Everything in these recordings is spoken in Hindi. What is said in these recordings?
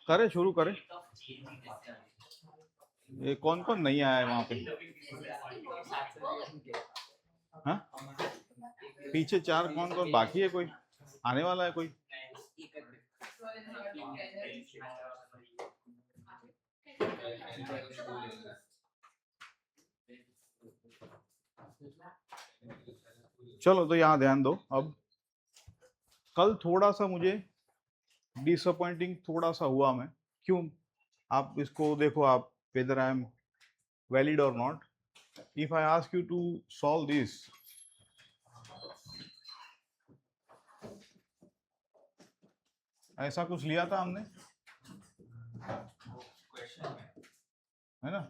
करे, शुरू करे। ये कौन कौन नहीं आया है वहां पे? हाँ, पीछे 4 कौन कौन बाकी है? कोई आने वाला है? कोई चलो, तो यहाँ ध्यान दो। अब कल थोड़ा सा मुझे डिसअपॉइंटिंग थोड़ा सा हुआ मैं, क्यों? आप इसको देखो, आप whether I am valid or not. If I ask you to solve this, ऐसा कुछ लिया था हमने, है ना?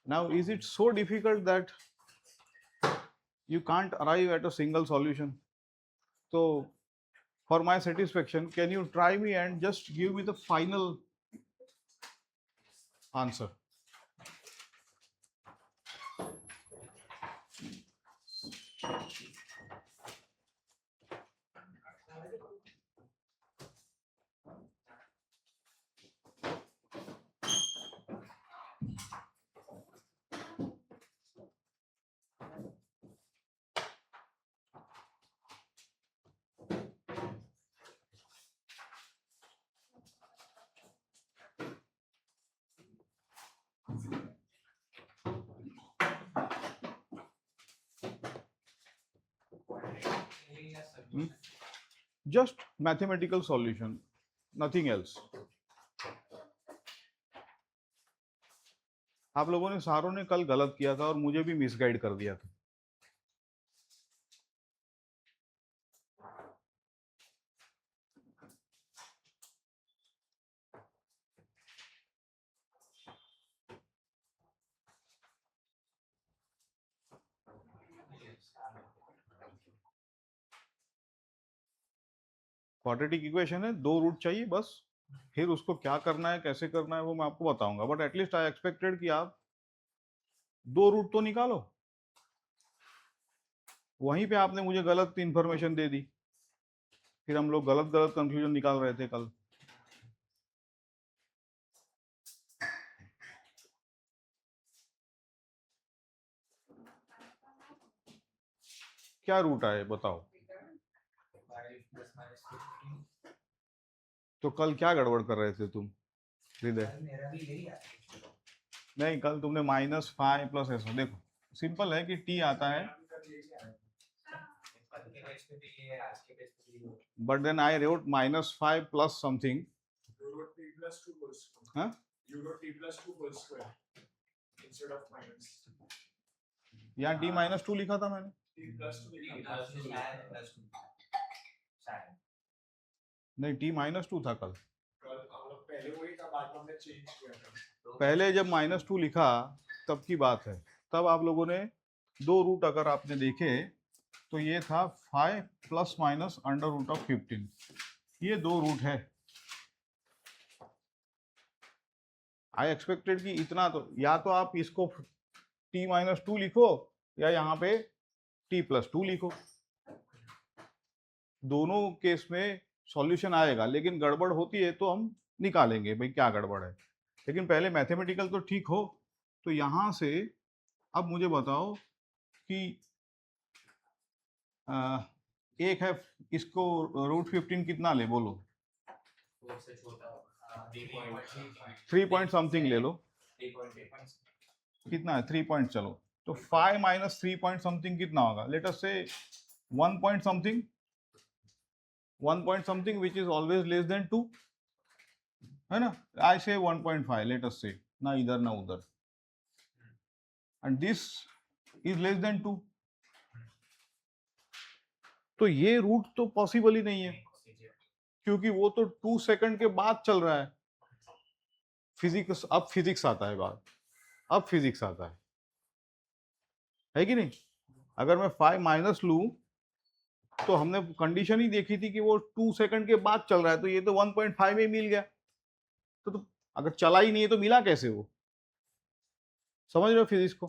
Now is it so difficult that you can't arrive at a single solution? So for my satisfaction, can you try me and just give me the final answer? Just mathematical solution, nothing else. आप लोगों ने सारों ने कल गलत किया था और मुझे भी मिसगाइड कर दिया था। क्वाड्रेटिक इक्वेशन है, 2 रूट चाहिए बस, फिर उसको क्या करना है, कैसे करना है, वो मैं आपको बताऊंगा। बट एटलीस्ट आई एक्सपेक्टेड कि आप 2 रूट तो निकालो। वहीं पे आपने मुझे गलत इंफॉर्मेशन दे दी, फिर हम लोग गलत गलत कंक्लूजन निकाल रहे थे कल। क्या रूट आए बताओ? तो कल क्या गड़बड़ कर रहे थे तुम हृदय? नहीं, कल तुमने -5 प्लस ऐसा, देखो सिंपल है कि टी आता है, but then I wrote -5 plus something. हाँ, यहाँ t -2 लिखा था मैंने। नहीं, t -2 था कल। पहले जब -2 लिखा तब की बात है, तब आप लोगों ने 2 रूट अगर आपने देखे तो ये था 5 प्लस माइनस √15, ये 2 रूट है। आई एक्सपेक्टेड कि इतना, तो या तो आप इसको t -2 लिखो या यहाँ पे t+2 लिखो, दोनों केस में सॉल्यूशन आएगा। लेकिन गड़बड़ होती है तो हम निकालेंगे भाई क्या गड़बड़ है, लेकिन पहले मैथमेटिकल तो ठीक हो। तो यहाँ से अब मुझे बताओ कि एक है, इसको √15 कितना ले बोलो? 3 पॉइंट समथिंग ले लो। कितना है? 3 पॉइंट। चलो, तो 5 - 3 पॉइंट समथिंग कितना होगा? लेट अस से 1 point something, 1 point something which is always less than 2, है ना? आई से 1.5, लेट अस से, ना इधर ना उधर, and this is less than 2। तो ये रूट तो पॉसिबल ही नहीं है, क्योंकि वो तो 2 सेकंड के बाद चल रहा है। फिजिक्स, अब फिजिक्स आता है बात, अब फिजिक्स आता है कि नहीं? अगर मैं 5 माइनस लूं तो हमने कंडीशन ही देखी थी कि वो 2 सेकंड के बाद चल रहा है, तो ये तो 1.5 में मिल गया। तो अगर चला ही नहीं है तो मिला कैसे वो? समझ रहे हो फिजिक्स को?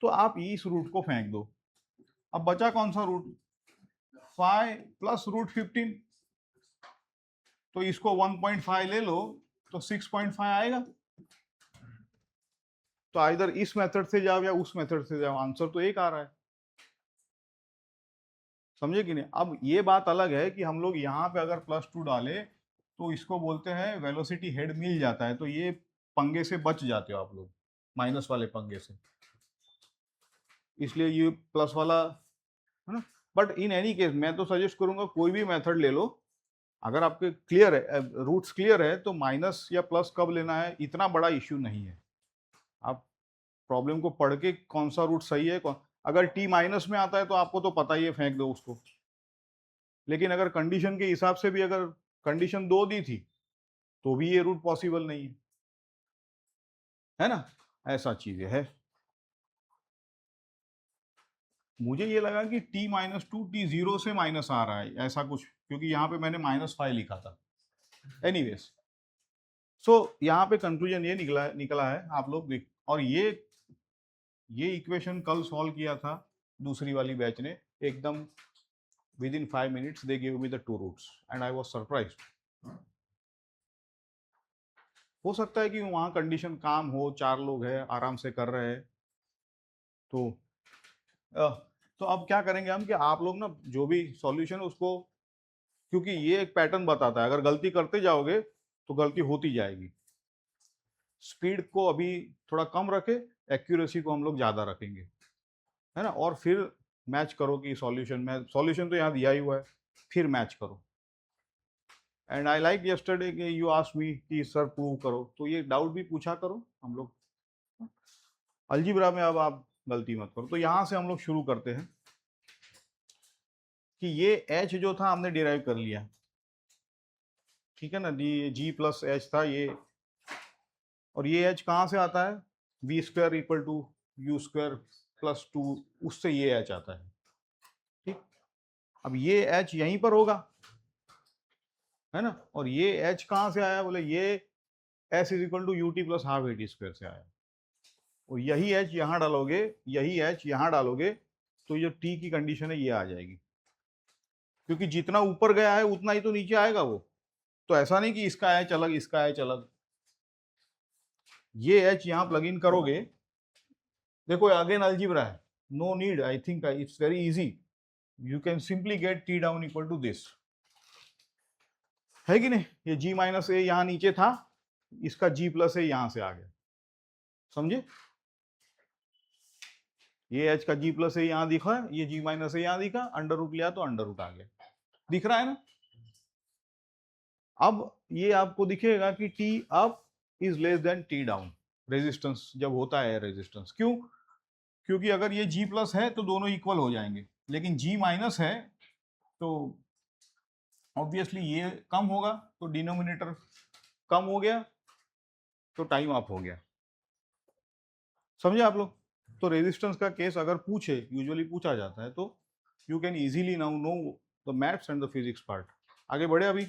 तो आप इस रूट को फेंक दो। अब बचा कौन सा रूट? 5 प्लस √15। तो इसको 1.5 ले लो तो 6.5 आएगा। तो आइदर इस मेथड से जाओ या उस मेथड से जाओ, आंसर तो एक आ रहा है। समझे कि नहीं? अब ये बात अलग है कि हम लोग यहाँ पे अगर +2 डाले तो इसको बोलते हैं वेलोसिटी हेड मिल जाता है, तो ये पंगे से बच जाते हो आप लोग, माइनस वाले पंगे से, इसलिए ये प्लस वाला है ना। बट इन एनी केस मैं तो सजेस्ट करूंगा कोई भी मेथड ले लो, अगर आपके क्लियर है, रूट्स क्लियर है, तो माइनस या प्लस कब लेना है इतना बड़ा इश्यू नहीं है। आप प्रॉब्लम को पढ़ के कौन सा रूट सही है, अगर टी माइनस में आता है तो आपको तो पता ही है, फेंक दो उसको। लेकिन अगर कंडीशन के हिसाब से भी अगर कंडीशन 2 दी थी तो भी ये रूट पॉसिबल नहीं है ना, ऐसा चीजें है। मुझे ये लगा कि t-2 t0 से माइनस आ रहा है ऐसा कुछ, क्योंकि यहाँ पे मैंने -5 लिखा था। एनीवेज, सो यहाँ पे कंक्लूजन ये निकला है, आप लोग देख, और ये इक्वेशन कल सॉल्व किया था दूसरी वाली बैच ने, एकदम within 5 minutes they gave me the 2 roots and I was surprised। हो सकता है कि वहाँ कंडीशन काम हो, 4 लोग हैं आराम से कर रहे हैं, तो अब क्या करेंगे हम कि आप लोग ना जो भी सॉल्यूशन उसको, क्योंकि ये एक पैटर्न बताता है, अगर गलती करते जाओगे तो गलती होती जाएगी। स्पीड को अभी थोड़ा कम रखे, एक्यूरेसी को हम लोग ज़्यादा रखेंगे, है ना, और फिर मैच करो कि सॉल्यूशन तो यहाँ दिया ही हुआ है, फिर मैच करो। एंड आई लाइक यस्टरडे कि यू आस्क्ड मी कि सर प्रूव करो, तो ये डाउट भी पूछा करो हम लोग। अलजीब्रा में अब आप गलती मत करो। तो यहाँ से हम लोग शुरू करते हैं कि ये h जो था हमने डिराइव कर लिया, ठीक है ना, g प्लस एच था ये, और ये h कहाँ से आता है, v square equal to you square plus 2, उससे ये h आता है, ठीक। अब ये h यहीं पर होगा, है ना, और ये h कहाँ से आया, बोले ये s is equal to U T plus half AT square से आया, और यही h यहाँ डालोगे, यही h यहाँ डालोगे, तो ये t की कंडीशन है ये आ जाएगी, क्योंकि जितना ऊपर गया है उतना ही तो नीचे आएगा वो। तो ऐसा नहीं कि इसका h अलग इसका h अलग, ये h यहाँ प्लग इन करोगे, देखो अगेन अलजीब्रा है, no need, I think it's very easy, you can simply get t down equal to this, है कि नहीं। ये g माइनस ए यहाँ नीचे था, इसका g प्लस ए यहाँ से आ गया, समझे, ये h का g प्लस ए यहाँ दिखा, ये g माइनस ए यहाँ दिखा, अंडर रूट लिया तो अंडर रूट आ गया, दिख रहा है ना। अब ये आपको दिखेगा कि t up is less than t down, resistance जब होता है रेजिस्टेंस, क्यों, क्योंकि अगर ये g प्लस है तो दोनों इक्वल हो जाएंगे, लेकिन g माइनस है तो ऑब्वियसली ये कम होगा, तो डिनोमिनेटर कम हो गया तो टाइम अप हो गया, समझे आप लोग। तो रेजिस्टेंस का केस अगर पूछे, यूजुअली पूछा जाता है, तो you can easily now know the maths and the physics part. आगे बढ़े अभी,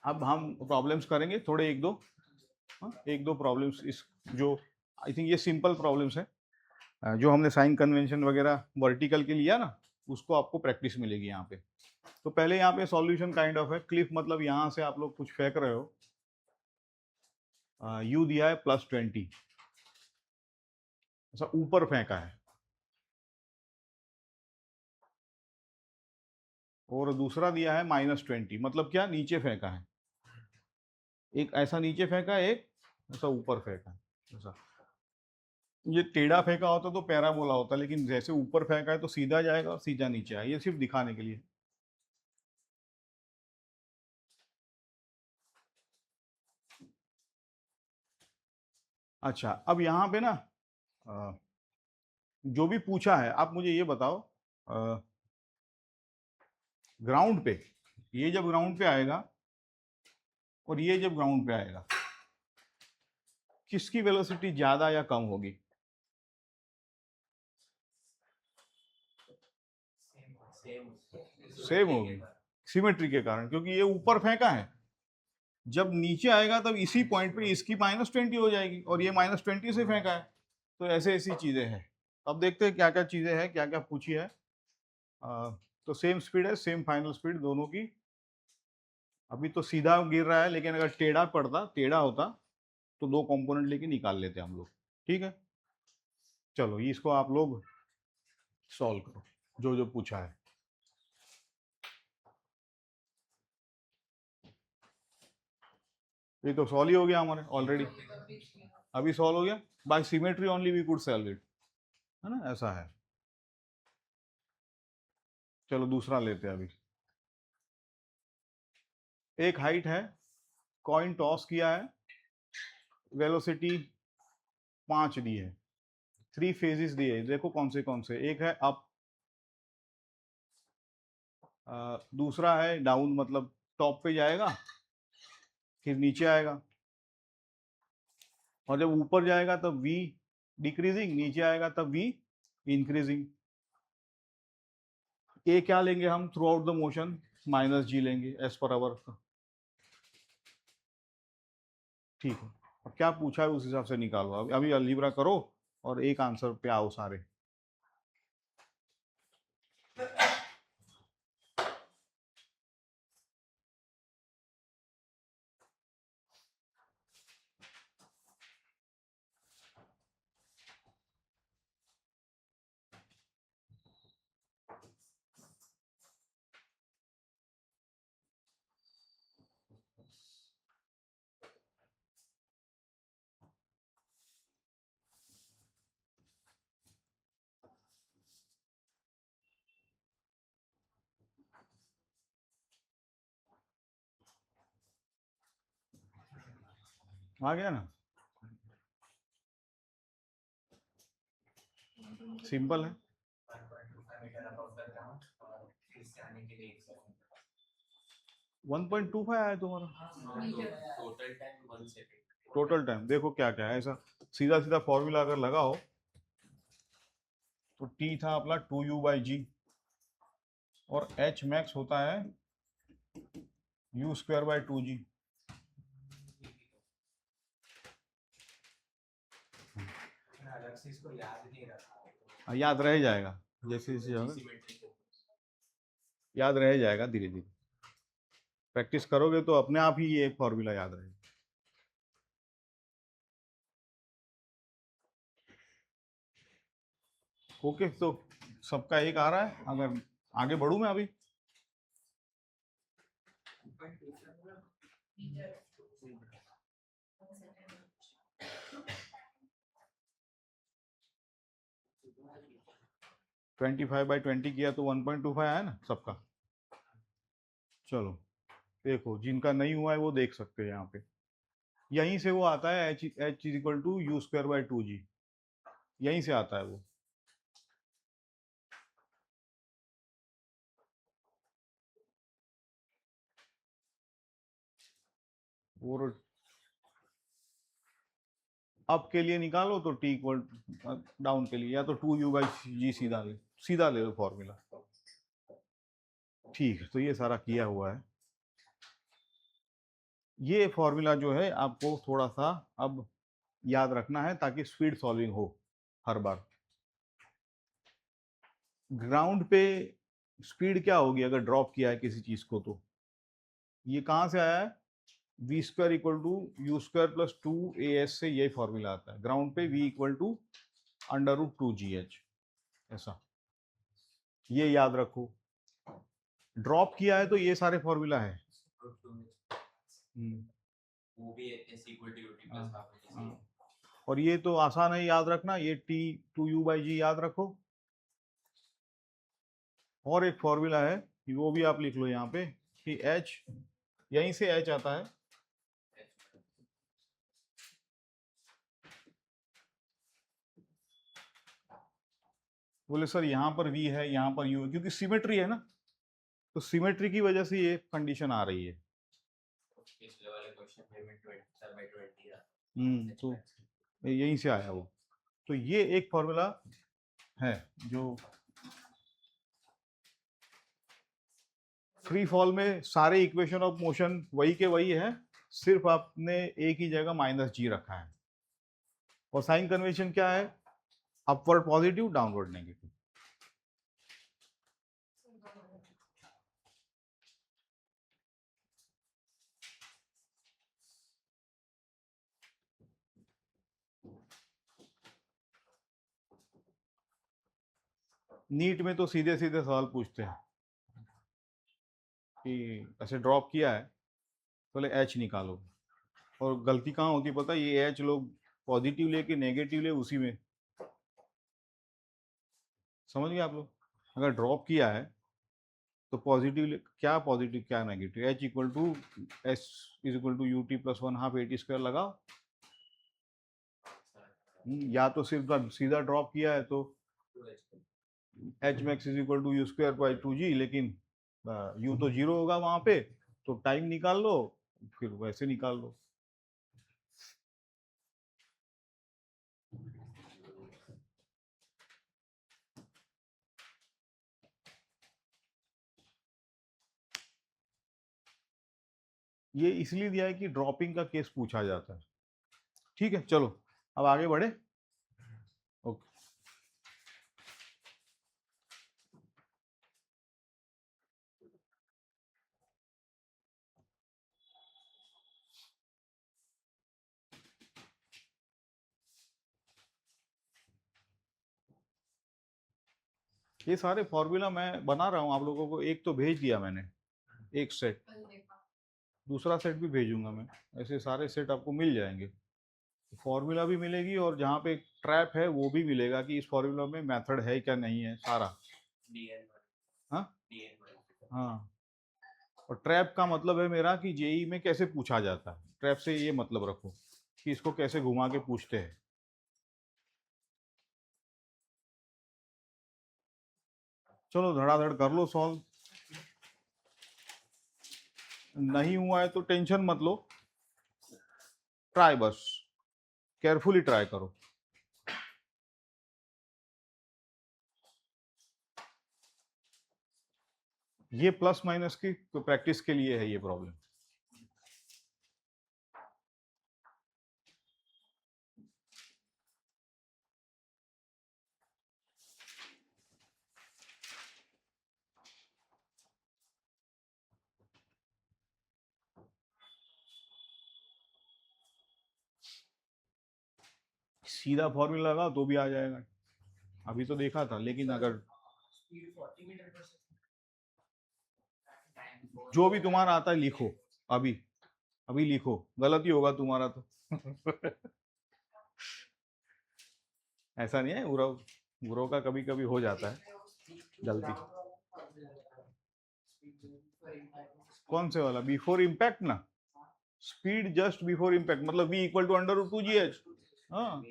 अब हम प्रॉब्लम्स करेंगे थोड़े, एक दो प्रॉब्लम्स, इस जो आई थिंक ये सिंपल प्रॉब्लम्स है, जो हमने साइन कन्वेंशन वगैरह वर्टिकल के लिया ना, उसको आपको प्रैक्टिस मिलेगी यहाँ पे। तो पहले यहाँ पे सॉल्यूशन काइंड ऑफ है, क्लिफ मतलब यहाँ से आप लोग कुछ फेंक रहे हो, यू दिया है +20, ऐसा ऊपर फेंका है, और दूसरा दिया है -20, मतलब क्या, नीचे फेंका है, एक ऐसा नीचे फेंका है, एक ऐसा ऊपर फेंका है, ऐसा। ये टेढ़ा फेंका होता तो पैराबोला होता, लेकिन जैसे ऊपर फेंका है तो सीधा जाएगा और सीधा नीचे आएगा, ये सिर्फ दिखाने के लिए। अच्छा, अब यहाँ पे ना जो भी पूछा है, आप मुझे ये बताओ, ग्राउंड पे, ये जब ग्राउंड पे आएगा और ये जब ग्राउंड पे आएगा, किसकी वेलोसिटी ज्यादा या कम होगी, सेम होगी, सिमेट्री के कारण, क्योंकि ये ऊपर फेंका है, जब नीचे आएगा तब इसी पॉइंट पे इसकी -20 हो जाएगी, और ये -20 से फेंका है, तो ऐसे ऐसी चीजें हैं। अब देखते हैं क्या क्या चीजें हैं, क्या क्या पूछी है। तो सेम स्पीड है, सेम फाइनल स्पीड दोनों की। अभी तो सीधा गिर रहा है, लेकिन अगर टेढ़ा होता तो दो कंपोनेंट लेके निकाल लेते हम लोग। ठीक है, चलो इसको आप लोग सॉल्व करो जो जो पूछा है। ये तो सॉल्व ही हो गया हमारे ऑलरेडी, अभी सॉल्व हो गया। By symmetry only we could solve it, है ना, ऐसा है। चलो दूसरा लेते हैं अभी। एक हाइट है, कॉइन टॉस किया है, वेलोसिटी 5 दी है, 3 फेजेस दिए, देखो कौन से। एक है अप, दूसरा है डाउन, मतलब टॉप पे जाएगा फिर नीचे आएगा, और जब ऊपर जाएगा तब v डिक्रीजिंग, नीचे आएगा तब v इंक्रीजिंग। ए क्या लेंगे हम through out the motion, -g लेंगे एज पर आवर। ठीक है, अब क्या पूछा है उस हिसाब से निकालो। अभी अलजेब्रा करो और एक आंसर पे आओ सारे। आ गया ना, सिंपल है। 1.25 आया तुम्हारा टोटल टाइम। देखो क्या क्या है, ऐसा सीधा सीधा फॉर्मूला अगर लगाओ तो टी था अपना 2u/g, और एच मैक्स होता है u²/2g। याद रह जाएगा, जैसे जैसे याद रह जाएगा, धीरे धीरे प्रैक्टिस करोगे तो अपने आप ही ये फॉर्मूला याद रहेगा। ओके, तो सबका एक आ रहा है। अगर आगे बढ़ूं मैं अभी, ट्वेंटी 25/20 किया तो 1.25 आया ना सबका। चलो देखो, जिनका नहीं हुआ है वो देख सकते हैं यहाँ पे, यहीं से वो आता है h=u²/2g, यहीं से आता है वो। और अप के लिए निकालो तो t इक्वल, डाउन के लिए या तो 2u/g सीधा ले लो फॉर्मूला। ठीक है, तो ये सारा किया हुआ है। ये फॉर्मूला जो है आपको थोड़ा सा अब याद रखना है ताकि स्पीड सॉल्विंग हो हर बार। ग्राउंड पे स्पीड क्या होगी अगर ड्रॉप किया है किसी चीज को, तो ये कहां से आया है, v²=u²+2as से यही फॉर्मूला आता है। ग्राउंड पे v=√2gh, ऐसा ये याद रखो। ड्रॉप किया है तो ये सारे फॉर्मूला है। वो भी हाँ। और ये तो आसान है याद रखना, ये t2u/g याद रखो। और एक फॉर्मूला है, वो भी आप लिख लो यहाँ पे कि h, यहीं से h आता है, बोले सर यहाँ पर v है यहाँ पर u है, क्योंकि सिमेट्री है ना, तो सिमेट्री की वजह से ये कंडीशन आ रही है। तो यहीं से आया वो। तो ये एक फॉर्मूला है जो फ्री फॉल में सारे इक्वेशन ऑफ मोशन वही के वही है, सिर्फ आपने एक ही जगह -g रखा है। और साइन कन्वेंशन क्या है, upward positive downward negative. NEET में तो सीधे सीधे सवाल पूछते हैं कि ऐसे ड्रॉप किया है, बोले एच निकालो। और गलती कहाँ होती है पता है, ये एच लोग पॉजिटिव ले कि नेगेटिव ले उसी में, समझ गए आप लोग। अगर ड्रॉप किया है तो पॉजिटिव क्या पॉजिटिव क्या negative, H equal to S is equal to U T plus one half A T square लगाओ। या तो सिर्फ सीधा ड्रॉप किया है तो H max is equal to you square by two G, लेकिन यू तो जीरो होगा वहां पे, तो टाइम निकाल लो, फिर वैसे निकाल लो। ये इसलिए दिया है कि ड्रॉपिंग का केस पूछा जाता है। ठीक है, चलो अब आगे बढ़े। ओके, ये सारे फॉर्मूला मैं बना रहा हूँ आप लोगों को, एक तो भेज दिया मैंने, एक सेट, दूसरा सेट भी भेजूंगा मैं, ऐसे सारे सेट आपको मिल जाएंगे। फॉर्मूला भी मिलेगी और जहाँ पे ट्रैप है वो भी मिलेगा कि इस फॉर्मूला में मेथड है क्या नहीं है सारा। हाँ हाँ, और ट्रैप का मतलब है मेरा कि जेई में कैसे पूछा जाता है, ट्रैप से ये मतलब रखो कि इसको कैसे घुमा के पूछते हैं। चलो धड़ाधड़ कर लो सॉल्व। नहीं हुआ है तो टेंशन मत लो, ट्राई बस, केयरफुली ट्राई करो। ये प्लस माइनस की तो प्रैक्टिस के लिए है ये प्रॉब्लम। सीधा फॉर्मूला लगा तो भी आ जाएगा, अभी तो देखा था, लेकिन अगर जो भी तुम्हारा आता है लिखो, अभी अभी लिखो, गलत ही होगा तुम्हारा तो। ऐसा नहीं है, गुरव गुरव का कभी कभी हो जाता है गलती। कौन से वाला बिफोर इम्पैक्ट ना, स्पीड जस्ट बिफोर इम्पैक्ट मतलब v equal to under root two g h. हाँ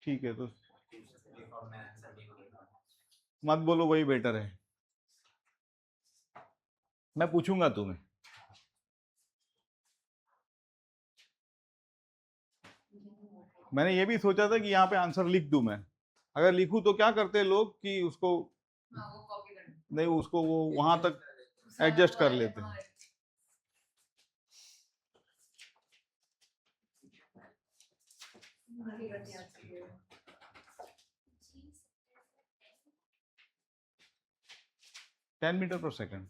ठीक है, तो मत बोलो वही बेटर है, मैं पूछूंगा तुम्हें। मैंने ये भी सोचा था कि यहाँ पे आंसर लिख दूं मैं, अगर लिखूं तो क्या करते हैं लोग कि उसको, नहीं उसको वो वहां तक एडजस्ट कर लेते हैं। 10 मीटर पर सेकेंड।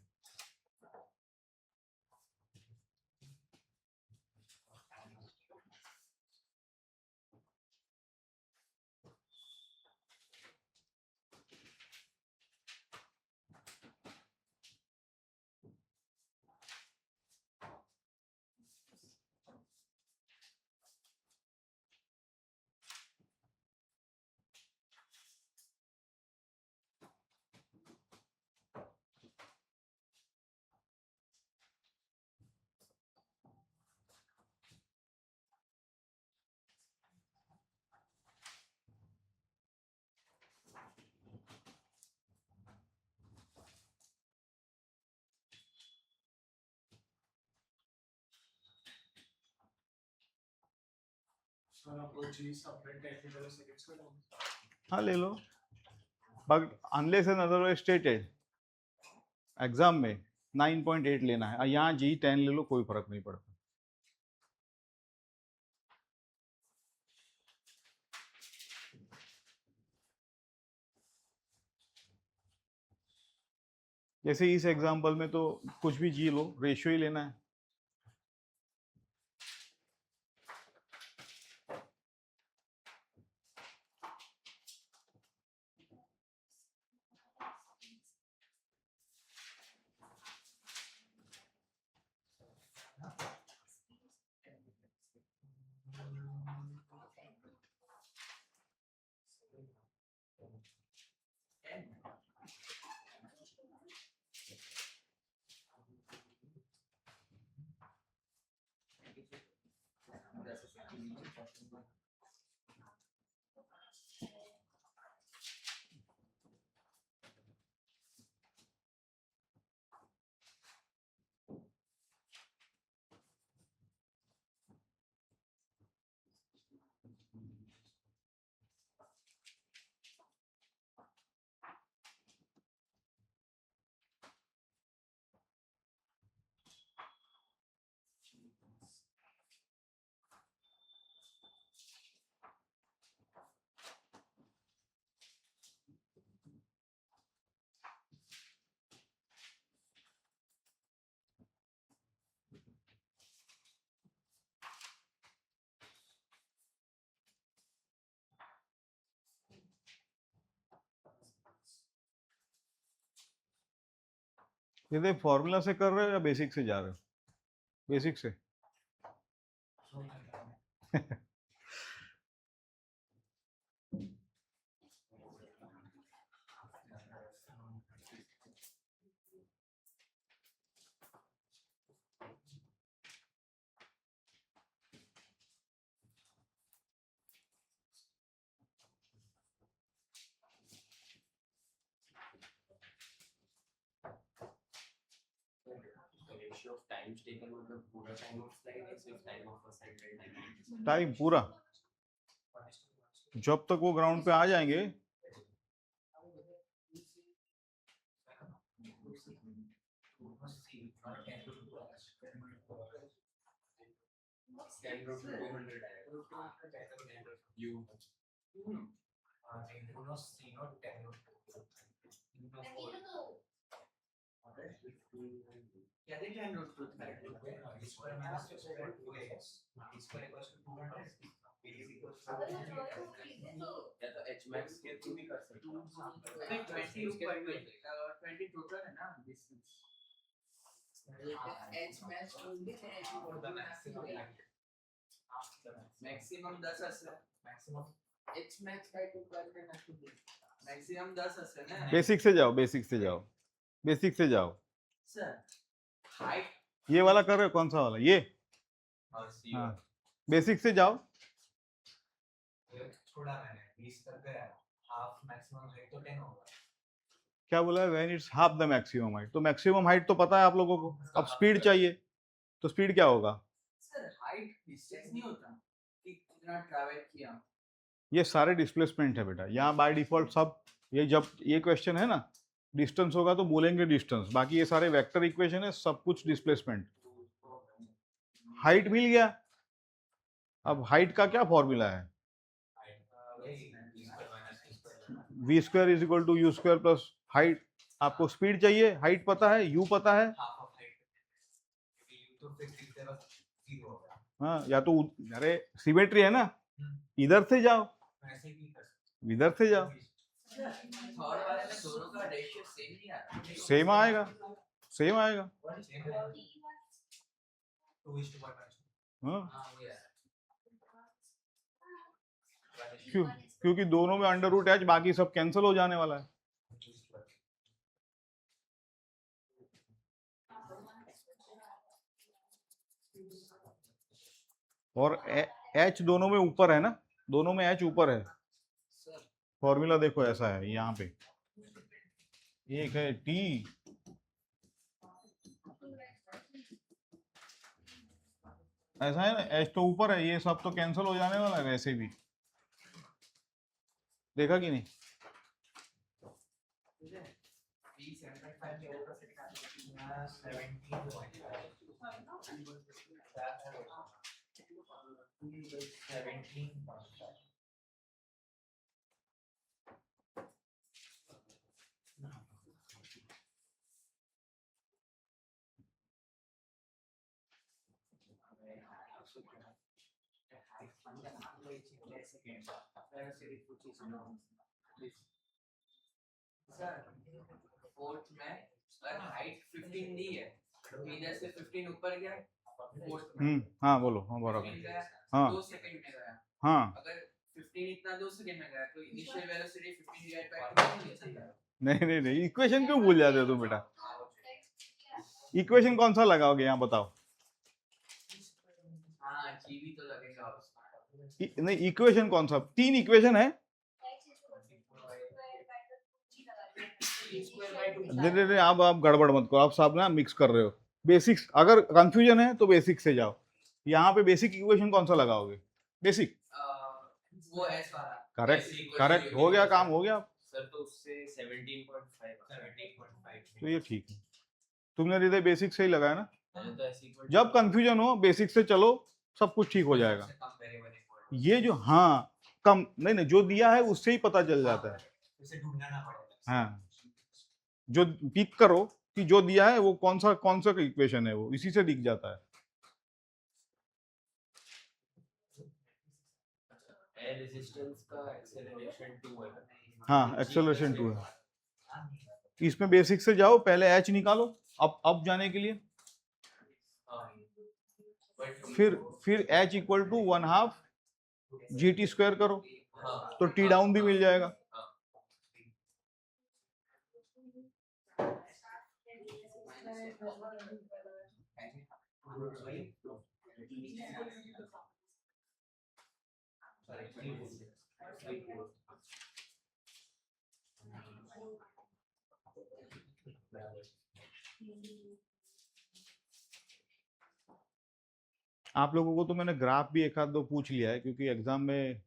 हाँ ले लो, but unless and otherwise stated exam में 9.8 लेना है, यहाँ जी 10 ले लो कोई फर्क नहीं पड़ता। जैसे इस एग्जाम्पल में तो कुछ भी जी लो, रेशियो ही लेना है। ये फॉर्मूला से कर रहे हो या बेसिक से जा रहे हो? बेसिक से। टाइम पूरा जब तक वो ग्राउंड पे आ जाएंगे। मैक्सिमम 10 असेल, एच मैक्स काय टू करना मैक्सिमम 10 असेल ना। बेसिक से जाओ, बेसिक से जाओ, बेसिक से जाओ। सर हाइट ये वाला कर रहे हो? कौन सा वाला? ये हाँ, बेसिक से जाओ। छोड़ा मैंने 20 कर गया, हाफ मैक्सिमम हाइट तो 10 होगा। क्या बोला है? When it's half the maximum height. तो मैक्सिमम हाइट तो पता है आप लोगों को, अब स्पीड चाहिए, तो स्पीड क्या होगा? सर हाइट डिस्टेंस नहीं होता कि कितना ट्रैवल किया। ये सारे डिस्प्लेसमेंट है बेटा, यहाँ बाय डिफॉल्ट सब। ये जब ये क्वेश्चन है ना, डिस्टेंस होगा तो बोलेंगे डिस्टेंस, बाकी ये सारे वेक्टर इक्वेशन है, सब कुछ डिस्प्लेसमेंट। हाइट मिल गया, अब हाइट का क्या फॉर्मूला है? V square is equal to you square plus height. आपको स्पीड चाहिए, हाइट पता है, यू पता है। हाँ, या तो अरे सिमेट्री है ना, इधर से जाओ, इधर से जाओ, सेम आएगा, सेम आएगा। हाँ, क्योंकि दोनों में अंडर रूट एच, बाकी सब कैंसिल हो जाने वाला है। और एच दोनों में ऊपर है ना, दोनों में एच ऊपर है। फॉर्मूला देखो ऐसा है, यहाँ पे एक है टी, ऐसा है ना, एच तो ऊपर है, ये सब तो कैंसिल हो जाने वाला है वैसे भी। देखा कि नहीं? फोर्थ में अगर हाइट 15 दी है तो इधर से 15 ऊपर गया, हाँ बोलो, हाँ बराबर, हाँ 2 सेकंड में गया। हाँ, अगर 15 इतना 2 सेकंड में गया तो इनिशियल वेलोसिटी 15 डिवाइड बाय 2 नहीं नहीं, इक्वेशन क्यों भूल जाते हो तुम बेटा? इक्वेशन कौन सा लगाओगे यहाँ बताओ? हाँ जीवी तो लगेगा उसका। नहीं, इक्वेशन कौन सा? 3 इक्वेशन है। नहीं, आप गड़बड़ मत करो, आप सब ना मिक्स कर रहे हो। बेसिक्स, अगर कंफ्यूजन है तो बेसिक से जाओ। यहाँ पे बेसिक इक्वेशन कौन सा लगाओगे? बेसिक। वो एस वाला करेक्ट, करेक्ट, हो गया, काम हो गया। सर, तो उससे 17.5 तो ये ठीक है, तुमने हृदय बेसिक से ही लगाया ना। मैंने तो ऐसे equal जब कंफ्यूजन हो बेसिक से चलो, सब कुछ ठीक हो जाएगा। से comparable equal ये जो, हाँ, कम नहीं नहीं, जो दिया है उससे ही पता चल जाता है। उसे ढूंढना ना पड़ेगा। हाँ, जो पिक करो कि जो दिया है वो कौन सा इक्वेशन है, वो इसी से दिख जाता है। एयर रेजिस्टेंस का एक्सेलरेशन 2 है। हाँ, एक्सेलरेशन 2 है। इसमें बेसिक से जाओ, पहले एच निकालो अब जाने के लिए, फिर h equal to 1/2 GT square करो, तो टी डाउन भी मिल जाएगा। आप लोगों को तो मैंने ग्राफ भी एक आध दो पूछ लिया है, क्योंकि एग्जाम में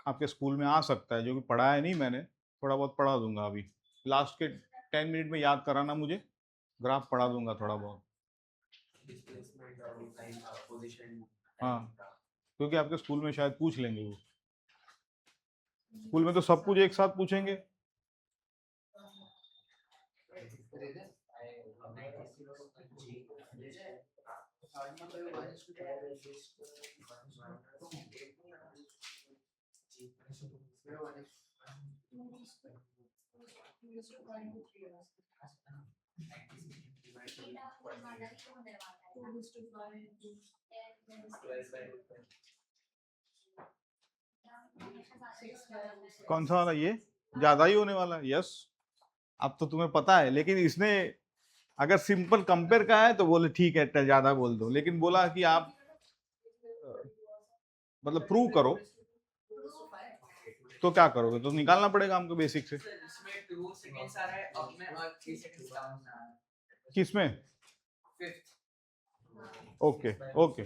आपके स्कूल में आ सकता है, जो कि पढ़ाया नहीं मैंने, थोड़ा बहुत पढ़ा दूंगा। अभी लास्ट के 10 मिनट में याद कराना मुझे, ग्राफ पढ़ा दूंगा थोड़ा बहुत। हाँ, क्योंकि आपके स्कूल में शायद पूछ लेंगे वो। स्कूल में तो सब कुछ एक साथ पूछेंगे। कौन सा वाला? ये ज्यादा ही होने वाला है। यस, अब तो तुम्हें पता है, लेकिन इसने अगर सिंपल कंपेयर का है तो बोले ठीक है ज्यादा बोल दो, लेकिन बोला कि आप मतलब प्रूव करो, तो क्या करोगे? तो निकालना पड़ेगा हमको बेसिक से। इसमें 2 सेकंड्स आ रहा है, अब में और 3 सेकंड्स डाउन आ रहा है। किसमें? 5th ओके, ओके,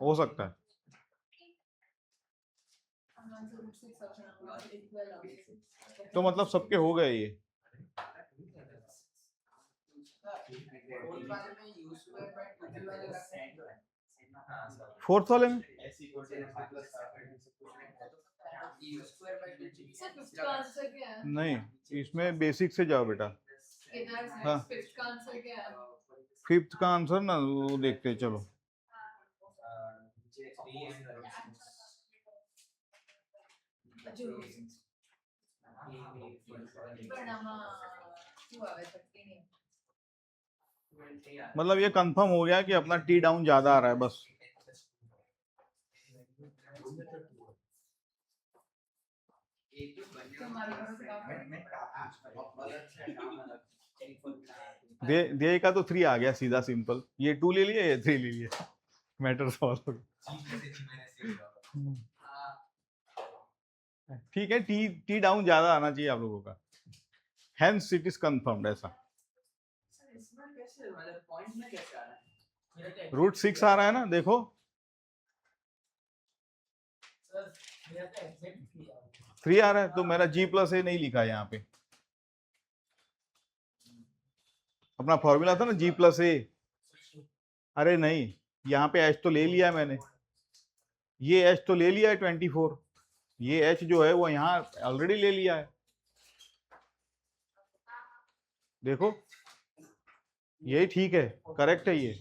हो सकता है। तो मतलब सबके हो गए ये। फोर्थ वाले में नहीं, इसमें बेसिक से जाओ बेटा। हाँ, फिफ्थ का आंसर ना वो देखते हैं, चलो। मतलब ये कंफर्म हो गया कि अपना टी डाउन ज्यादा आ रहा है बस। दे का तो 3 आ गया सीधा सिंपल, ये 2 ले लिया, ये 3 ले लिया, मैटर सॉल्व हो गया। ठीक है, टी डाउन ज्यादा आना चाहिए आप लोगों का, हेंस इट इज कंफर्म्ड ऐसा। √6 आ रहा है ना, देखो 3 आ रहा है, तो मेरा G+A नहीं लिखा है यहाँ पे। अपना फॉर्मूला था ना G+A, अरे नहीं, यहाँ पे H तो ले लिया मैंने, ये H तो ले लिया है 24, ये H जो है वो यहाँ ऑलरेडी ले लिया है, देखो यही ठीक है, करेक्ट है ये।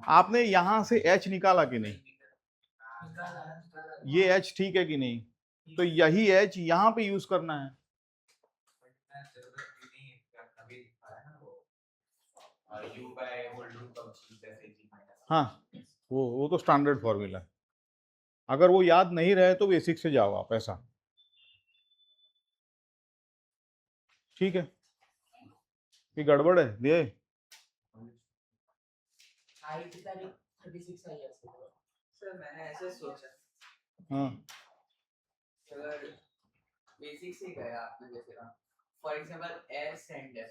आपने यहां से H निकाला कि नहीं? ये H ठीक है कि नहीं? तो यही H यहाँ पे यूज करना है। हाँ, वो तो स्टैंडर्ड फॉर्मूला है, अगर वो याद नहीं रहे तो बेसिक से जाओ आप, ऐसा ठीक है। ये गड़बड़ है, दे हाइट तारीख 36 आई है सर मैंने ऐसे सोचा हाँ अगर बेसिक से गया आपने जैसे कहा फॉर एग्जांपल एयर सैंड है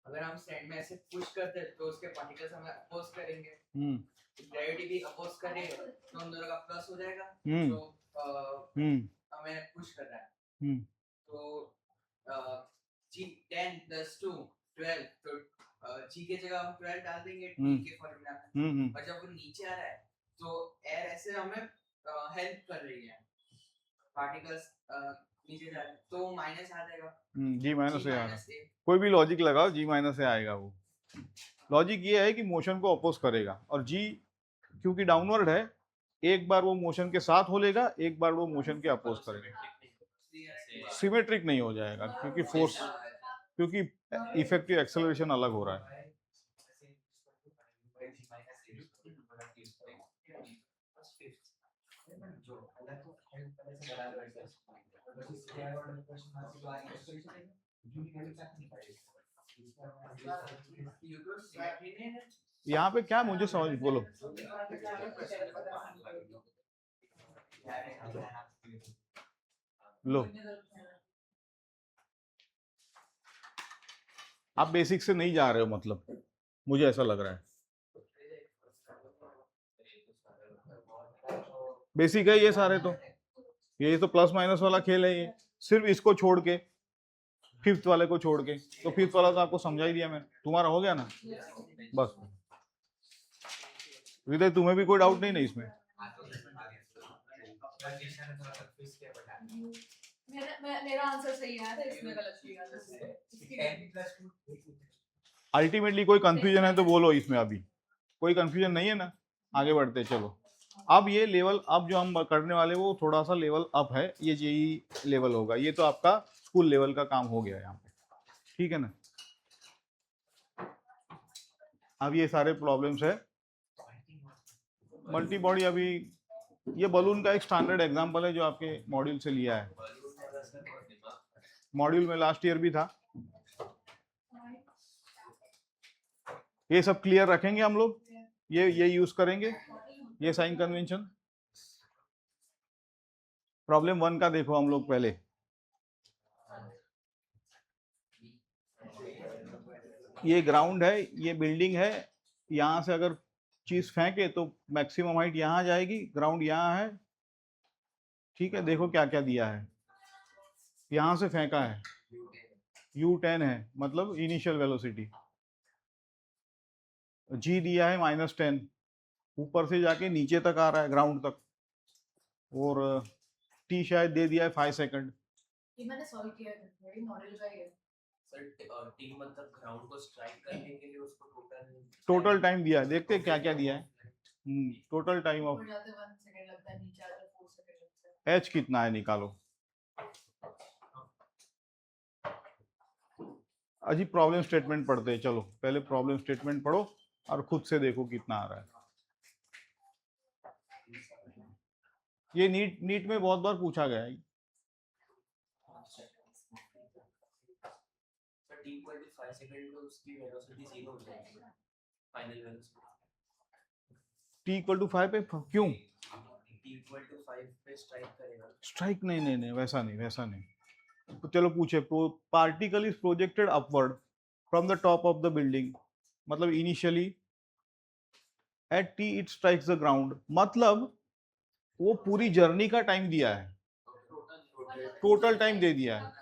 अगर हम सैंड में ऐसे पुश करते हैं तो उसके पार्टिकल्स हमें अपोज करेंगे ग्रेविटी भी अपोज करेगा तो हम दोनों का प्लस हो जाएगा जो हमें पुश कर रहा है तो जी 10 प्लस 2 12 तो जी के जगह हम 12 डाल देंगे टी के फॉर्मूला में और जब वो नीचे आ रहा है तो एयर ऐसे हमें हेल्प कर रही है पार्टिकल्स नीचे जा रहे हैं तो माइनस आ जाएगा जी माइनस से आ रहा माइनस ए कोई भी लॉजिक लगाओ जी माइनस से आएगा वो लॉजिक ये है कि मोशन को अपोज करेगा और जी क्योंकि डाउनवर्ड है एक बार वो मोशन के साथ हो लेगा एक बार वो मोशन के अपोज करेगा सिमेट्रिक नहीं हो जाएगा क्योंकि फोर्स क्योंकि इफेक्टिव एक्सेलरेशन अलग हो रहा है जो अलग तो हेल्प करने से बराबर है बस इसके और क्वेश्चन मार्क्स जो आएंगे जो भी हेल्प नहीं पाएगा यहाँ पे क्या मुझे समझ बोलो लो आप बेसिक से नहीं जा रहे हो मतलब मुझे ऐसा लग रहा है बेसिक है ये सारे तो ये तो प्लस माइनस वाला खेल है ये सिर्फ इसको छोड़ के फिफ्थ वाले को छोड़ के तो फिफ्थ वाला तो आपको समझा ही दिया मैंने तुम्हारा हो गया ना बस हृदय तुम्हें भी कोई डाउट नहीं ना इसमें मेरा आंसर सही है तो इसमें गलत किया अल्टीमेटली कोई कंफ्यूजन है तो बोलो इसमें अभी कोई कंफ्यूजन नहीं है ना आगे बढ़ते चलो अब ये लेवल अब जो हम करने वाले वो थोड़ा सा लेवल अप है ये जेई लेवल होगा ये तो आपका स्कूल लेवल का काम हो गया यहाँ पे ठीक है ना अब ये सारे प्रॉब्लम्स है मल्टी बॉडी अभी ये बलून का एक स्टैंडर्ड एग्जांपल है जो आपके मॉड्यूल से लिया है मॉड्यूल में लास्ट ईयर भी था ये सब क्लियर रखेंगे हम लोग ये यूज करेंगे ये साइन कन्वेंशन प्रॉब्लम 1 का देखो हम लोग पहले ये ग्राउंड है ये बिल्डिंग है यहां से अगर चीज फेंके तो मैक्सिमम हाइट यहां जाएगी ग्राउंड यहां है ठीक है देखो क्या क्या दिया है यहां से फेंका है U10 है मतलब इनिशियल वेलोसिटी जी दिया है -10 ऊपर से जाके नीचे तक आ रहा है ग्राउंड तक और टी शायद दे दिया है 5 सेकंड ये मैंने सॉल्व किया है मेरी मॉडल का ही है सर टी मतलब ग्राउंड को स्ट्राइक करने के लिए उसको टोटल टाइम दिया है देखते हैं क्या क्या दिया है टोटल टाइम ऑफ ऊपर जाते 1 सेकंड लगता है नीचे आते 4 सेकंड लगता है एच कितना है निकालो अजी प्रॉब्लम स्टेटमेंट पढ़ते हैं चलो पहले प्रॉब्लम स्टेटमेंट पढ़ो और खुद से देखो कितना आ रहा है ये नीट में बहुत बार पूछा गया है टी इक्वल टू 5 सेकंड में उसकी वेलोसिटी 0 हो जाएगी final velocity t equal to 5 पे क्यों टी इक्वल टू 5 पे स्ट्राइक करेगा स्ट्राइक नहीं वैसा नहीं तो चलो पूछे particle is projected upward from the top of the building मतलब initially at T it strikes the ground मतलब वो पूरी जर्नी का टाइम दिया है टोटल टाइम दे दिया है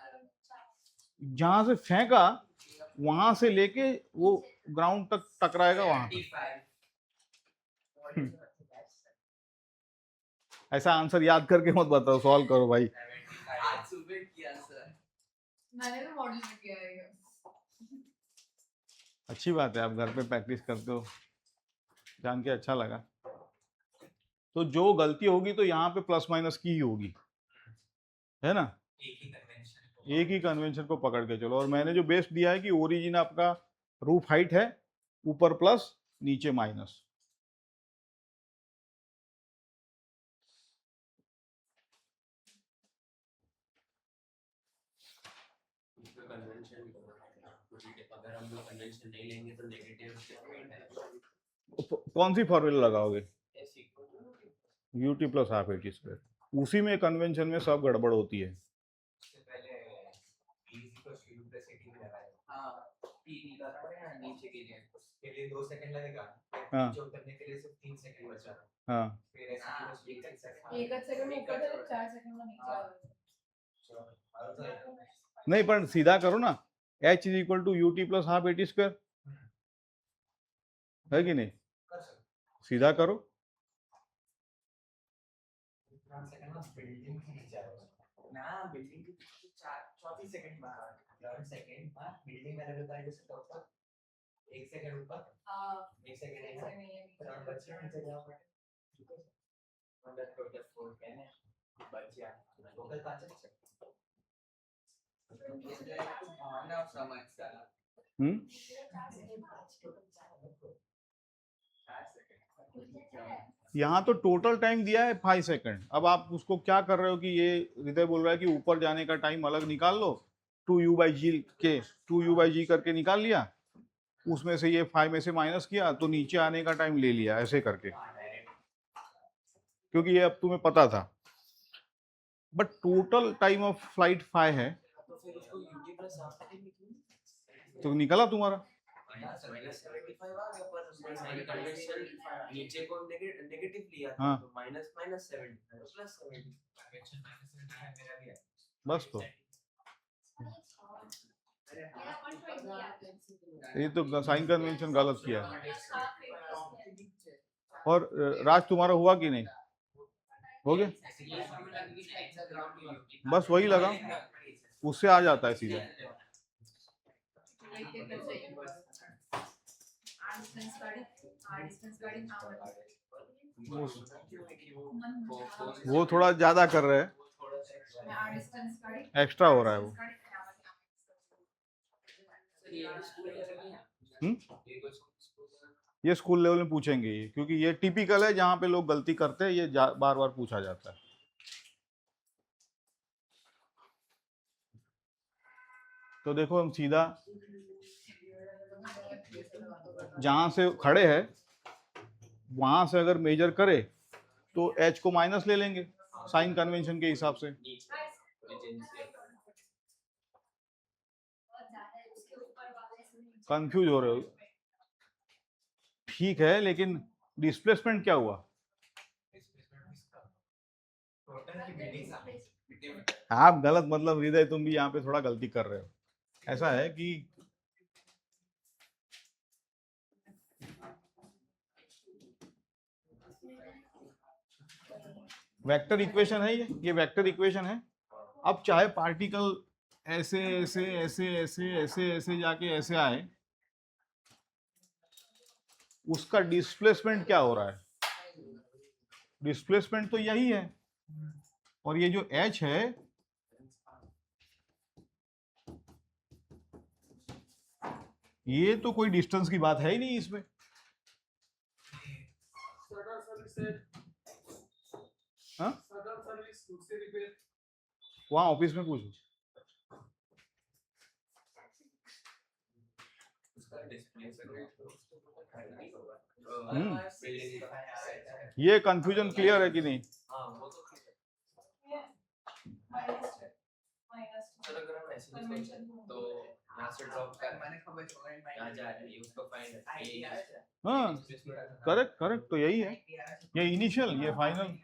जहां से फेंका वहां से लेके वो ग्राउंड तक टकराएगा वहां तक ऐसा आंसर याद करके मत बताओ सॉल्व करो भाई आज सुबह किया सर मैंने भी मॉडल में किया है ये अच्छी बात है आप घर पे प्रैक्टिस करते हो जान के अच्छा लगा तो जो गलती होगी तो यहाँ पे प्लस माइनस की ही होगी है ना एक ही कन्वेंशन को पकड़ के चलो और मैंने जो बेस दिया है कि ओरिजिन आपका रूफ हाइट है ऊपर प्लस नीचे माइनस कन्वेंशन अगर हम लोग कन्वेंशन नहीं लेंगे तो नेगेटिव कौन सी फॉर्मूला लगाओगे? S equal to ut plus half a t square, उसी में कन्वेंशन में सब गड़बड़ होती है। उससे पहले b is equal to u plus at भी लगाया, हाँ P निकाला है ना नीचे के लिए, उसके लिए 2 सेकंड लगेगा, हाँ। नीचे उतरने के लिए सिर्फ 3 सेकंड बचा, हाँ फिर s हाँ, equals to एक सेकंड। एक सेकंड में ऊपर था 4 सेकंड में नीचे आ गया। नहीं पर सीधा करो ना, h is equal to ut plus half a t square, है कि नहीं? कर सकते सीधा करो। इतना सेकंड में बिल्डिंग के नीचे आएगा ना बिल्डिंग की चौथी सेकंड बाहर 3 सेकंड बाद बिल्डिंग में लेवल का जैसे ऊपर 1 सेकंड ऊपर हां 1 सेकंड है ऐसा नहीं है। फिर बच्चे नीचे जाओ मतलब टोटल 4 10 है बच गया टोटल 5 है भावना समझ साला हम्म 4 सेकंड यहाँ तो टोटल टाइम दिया है 5 सेकंड। अब आप उसको क्या कर रहे हो कि ये हृदय बोल रहा है कि ऊपर जाने का टाइम अलग निकाल लो, 2u/g करके निकाल लिया, उसमें से ये 5 में से माइनस किया तो नीचे आने का टाइम ले लिया ऐसे करके, क्योंकि ये अब तुम्हें पता था। But total time of flight 5 है, तो फिर उसको ut प्लस हाफ एटी निकली तो निकला तुम्हारा। -75 आ गया, पर उसमें साइन कन्वेंशन नीचे को नेगेटिव लिया था, हाँ। तो माइनस 75 प्लस 70 कन्वेंशन -70 है मेरा भी है बस तो अरे ये तो साइन कन्वेंशन गलत किया है। और राज तुम्हारा हुआ कि नहीं? हो गया, ये फॉर्मूला की एग्जाम बस वही लगा, उससे आ जाता है सीधा। वो थोड़ा ज्यादा कर रहे हैं, एक्स्ट्रा हो रहा है वो। ये स्कूल लेवल में पूछेंगे ये, क्योंकि ये टिपिकल है जहाँ पे लोग गलती करते हैं, ये बार बार पूछा जाता है। तो देखो हम सीधा जहां से खड़े हैं वहां से अगर मेजर करे तो h को माइनस ले लेंगे साइन कन्वेंशन के हिसाब से। कंफ्यूज हो रहे हो, ठीक है, लेकिन डिस्प्लेसमेंट क्या हुआ? टोटल की बिल्डिंग आप गलत, मतलब हृदय तुम भी यहाँ पे थोड़ा गलती कर रहे हो। ऐसा है कि वेक्टर इक्वेशन है, ये वेक्टर इक्वेशन है। अब चाहे पार्टिकल ऐसे ऐसे ऐसे ऐसे ऐसे ऐसे जाके ऐसे आए, उसका डिस्प्लेसमेंट क्या हो रहा है? डिस्प्लेसमेंट तो यही है, और ये जो h है ये तो कोई डिस्टेंस की बात है ही नहीं इसमें। हाँ, वहाँ ऑफिस में पूछो। ये कंफ्यूजन क्लियर है कि नहीं? चलो अगर हम ऐसे नहीं सोचें तो यहाँ से ड्रॉप कर मैंने खबर यहाँ जा रहा है ये उसको फाइंड है। हाँ करेक्ट करेक्ट, तो यही है, ये इनिशियल ये फाइनल।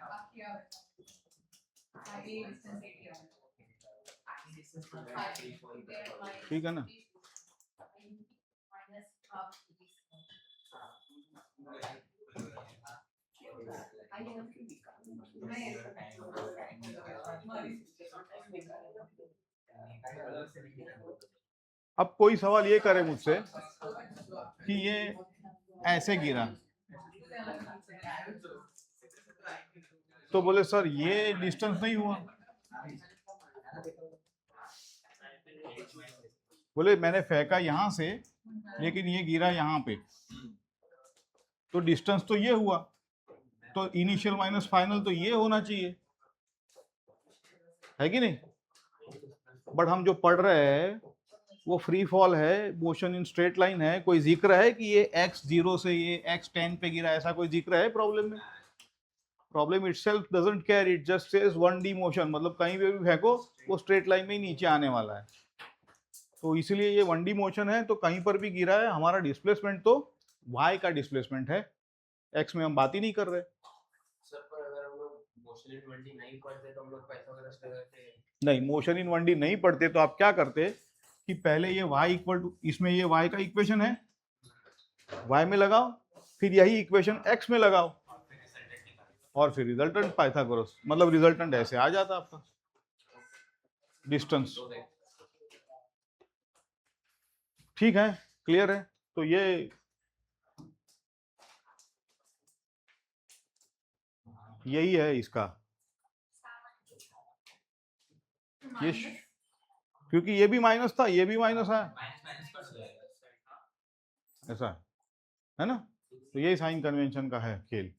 ठीक है ना? अब कोई सवाल ये करे मुझसे कि ये ऐसे गिरा, तो बोले सर ये डिस्टेंस नहीं हुआ। बोले मैंने फेंका यहां से, लेकिन ये गिरा यहाँ पे, तो डिस्टेंस तो ये हुआ, तो इनिशियल माइनस फाइनल तो ये होना चाहिए, है कि नहीं? बट हम जो पढ़ रहे हैं वो फ्री फॉल है, मोशन इन स्ट्रेट लाइन है, कोई जिक्र है कि ये x0 से ये x10 पे गिरा, ऐसा कोई जिक्र है प्रॉब्लम में? Problem itself doesn't care, it just says 1D motion, मतलब कहीं पे भी फेंको वो स्ट्रेट लाइन में ही नीचे आने वाला है। तो इसलिए ये 1D मोशन है, तो कहीं पर भी गिरा है, हमारा डिस्प्लेसमेंट तो y का डिस्प्लेसमेंट है, x में हम बात ही नहीं कर रहे। सर पर अगर हम लोग मोशन इन 1D नहीं पढ़ते तो हम लोग पैसा का रास्ता करते हैं। नहीं, मोशन इन 1D नहीं पढ़ते तो आप क्या करते कि पहले ये y इक्वल टू, इसमें ये y का इक्वेशन है, y में लगाओ, फिर यही इक्वेशन x में लगाओ और फिर रिजल्टेंट पाइथागोरस, मतलब रिजल्टेंट ऐसे आ जाता आपका डिस्टेंस। ठीक है, क्लियर है? तो ये यही है इसका, ये क्योंकि ये भी माइनस था, ये भी माइनस है, ऐसा है ना? तो यही साइन कन्वेंशन का है खेल।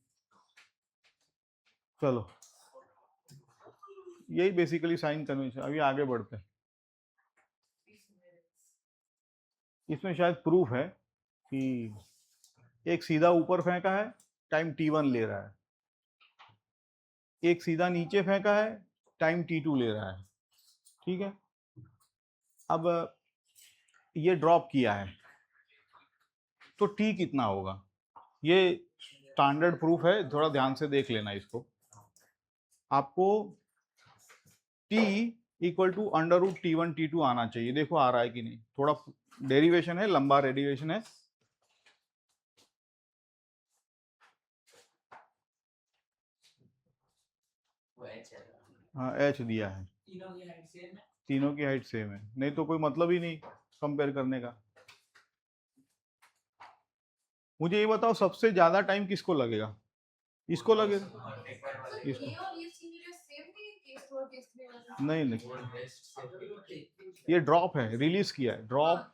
चलो, यही बेसिकली साइन कन्वेंशन। अभी आगे बढ़ते हैं। इसमें शायद प्रूफ है कि एक सीधा ऊपर फेंका है, टाइम t1 ले रहा है, एक सीधा नीचे फेंका है, टाइम t2 ले रहा है। ठीक है, अब ये ड्रॉप किया है तो t कितना होगा? ये स्टैंडर्ड प्रूफ है, थोड़ा ध्यान से देख लेना इसको। आपको t equal to under root t1 t2 आना चाहिए। देखो आ रहा है कि नहीं, थोड़ा डेरिवेशन है, लंबा डेरिवेशन है। हाँ, h दिया है, तीनों की हाइट सेम है, नहीं तो कोई मतलब ही नहीं कंपेयर करने का। मुझे ये बताओ सबसे ज्यादा टाइम किसको लगेगा? इसको लगेगा, इसको नहीं, ये ड्रॉप है, रिलीज किया है ड्रॉप।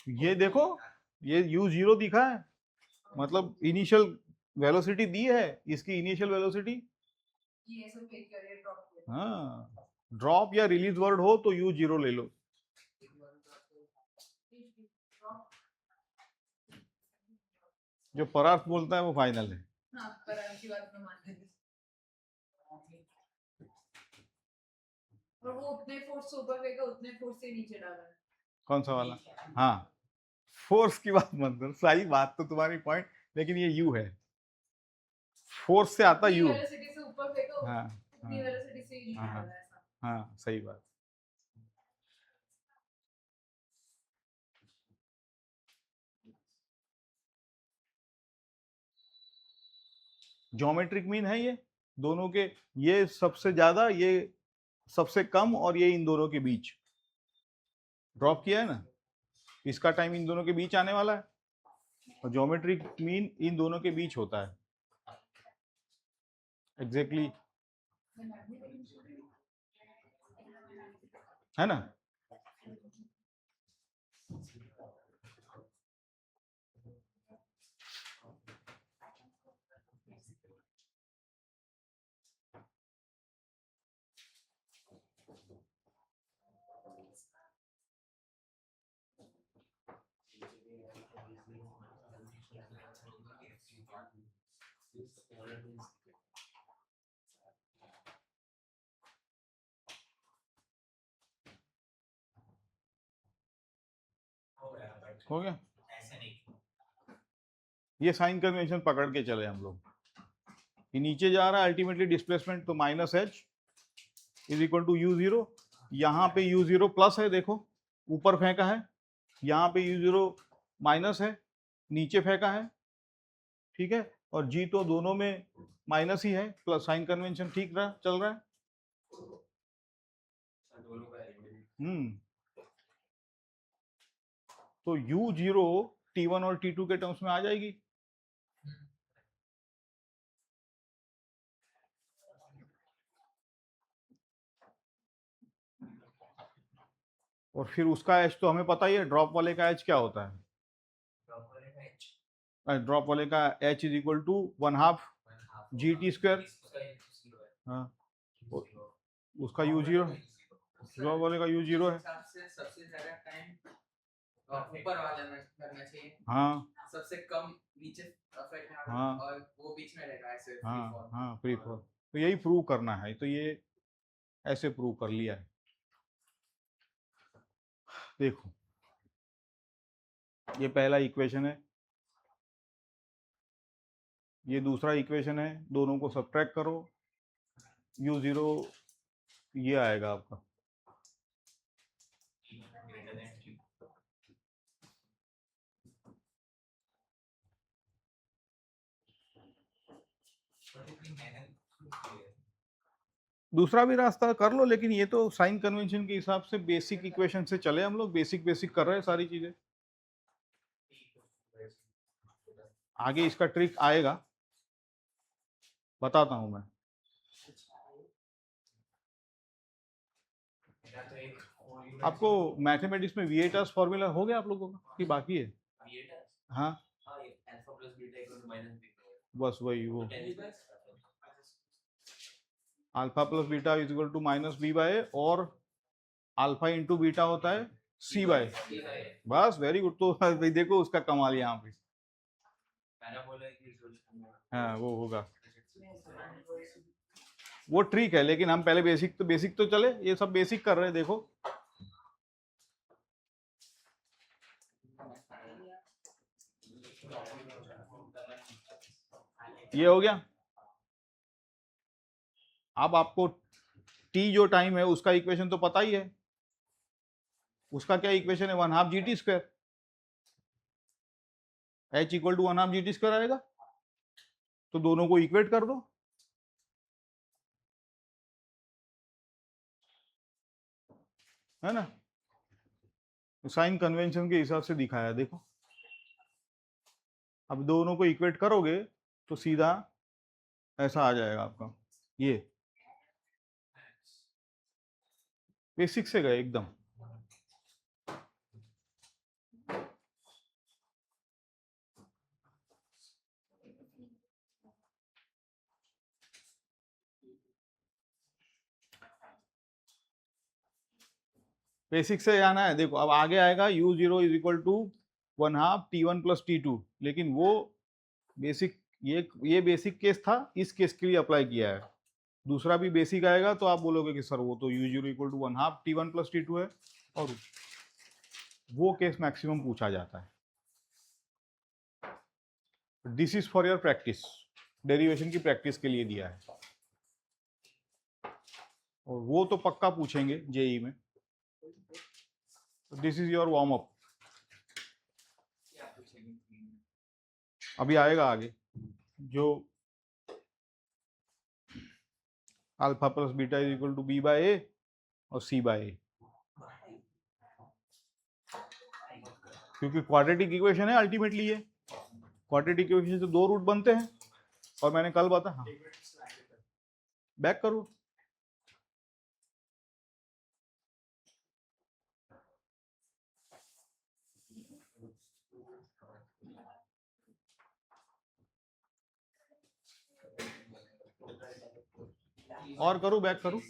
ये देखो, ये u0 दिखा है, मतलब इनिशियल वेलोसिटी दी है, इसकी इनिशियल वेलोसिटी। हाँ, ड्रॉप या रिलीज वर्ड हो तो u0 ले लो। जो परार्थ बोलता है वो फाइनल है। हाँ, परार्थ की बात मैं मान लेती हूँ। और वो उतने फोर्स से ऊपर फेंका, उतने फोर्स से नीचे डाला है। कौन सा वाला? हाँ, फोर्स की बात मत करो, सही बात तो तुम्हारी पॉइंट, लेकिन ये यू है, फोर्स से आता यू। वेलोसिटी से ऊपर फेंका, हाँ उतनी वेलोसिटी से नीचे हाँ डाला है, ऐसा। हाँ, सही बात। ज्योमेट्रिक मीन है ये दोनों के, ये सबसे ज्यादा, ये सबसे कम, और ये इन दोनों के बीच ड्रॉप किया है ना, इसका टाइम इन दोनों के बीच आने वाला है, और ज्योमेट्रिक मीन इन दोनों के बीच होता है एग्जैक्टली, है ना? हो गया? ये साइन कन्वेंशन पकड़ के चले हम लोग, ये नीचे जा रहा है अल्टीमेटली डिस्प्लेसमेंट, तो minus h is equal to u0। यहाँ पे u0 प्लस है, देखो ऊपर फेंका है, यहाँ पे u0 माइनस है, नीचे फेंका है। ठीक है, और g तो दोनों में माइनस ही है, प्लस साइन कन्वेंशन ठीक रहा, चल रहा है। तो u0 t1 और t2 के टर्म्स में आ जाएगी। और फिर उसका एच तो हमें पता ही है, ड्रॉप वाले का एच क्या होता है? ड्रॉप वाले का h is equal to 1/2 GT square. हाँ, उसका u0 ऊपर वाले का u 0 है। हिसाब से सबसे ज्यादा टाइम ऊपर वाले में करना चाहिए, हाँ सबसे कम नीचे अफेक्ट हाँ और वो बीच में रहेगा ऐसे फ्री हाँ फॉल। हाँ फ्री फॉल। तो यही प्रूव करना है, तो ये ऐसे प्रूव कर लिया है। देखो ये पहला इक्वेशन है, ये दूसरा इक्वेशन है, दोनों को सब्ट्रैक्ट करो, u 0 ये आएगा आपका। दूसरा भी रास्ता कर लो, लेकिन ये तो साइन कन्वेंशन के हिसाब से बेसिक इक्वेशन से चले हम लोग, बेसिक बेसिक कर रहे हैं सारी चीजें। आगे इसका ट्रिक आएगा, बताता हूं मैं। आपको मैथमेटिक्स में विएटर्स फॉर्मूला हो गया आप लोगों का कि बाकी है? हाँ बस वही वो alpha plus beta is equal to minus b by, और अल्फा इंटू बीटा होता है सी बाय। बस वेरी गुड। तो भाई देखो उसका कमाल यहाँ पे। हाँ वो होगा, वो ट्रिक है, लेकिन हम पहले बेसिक तो चले, ये सब बेसिक कर रहे हैं। देखो ये हो गया। अब आपको टी जो टाइम है उसका इक्वेशन तो पता ही है, उसका क्या इक्वेशन है? 1/2 GT square, h equal to 1/2 GT square आएगा। तो दोनों को इक्वेट कर दो, है ना? साइन कन्वेंशन के हिसाब से दिखाया, देखो अब दोनों को इक्वेट करोगे तो सीधा ऐसा आ जाएगा आपका। ये बेसिक से गए एकदम। बेसिक से आना है। देखो अब आगे आएगा u 0 is equal to 1/2 t1 plus t2, लेकिन वो बेसिक, ये बेसिक केस था, इस केस के लिए अप्लाई किया है। दूसरा भी बेसिक आएगा तो आप बोलोगे कि सर वो तो u 0 equal to 1/2 t1 plus t2 है, और वो केस मैक्सिमम पूछा जाता है। This is for your practice, derivation की प्रैक्टिस के लिए दिया है, और वो तो पक्का पूछेंगे जेई में। This is your warm up. अभी आएगा आगे जो alpha plus beta is equal to B by A और सी बाय ए, क्योंकि क्वाड्रेटिक इक्वेशन है अल्टीमेटली। ये क्वाड्रेटिक इक्वेशन से दो रूट बनते हैं, और मैंने कल बताया। हाँ बैक करो। और करूँ, बैक करूँ?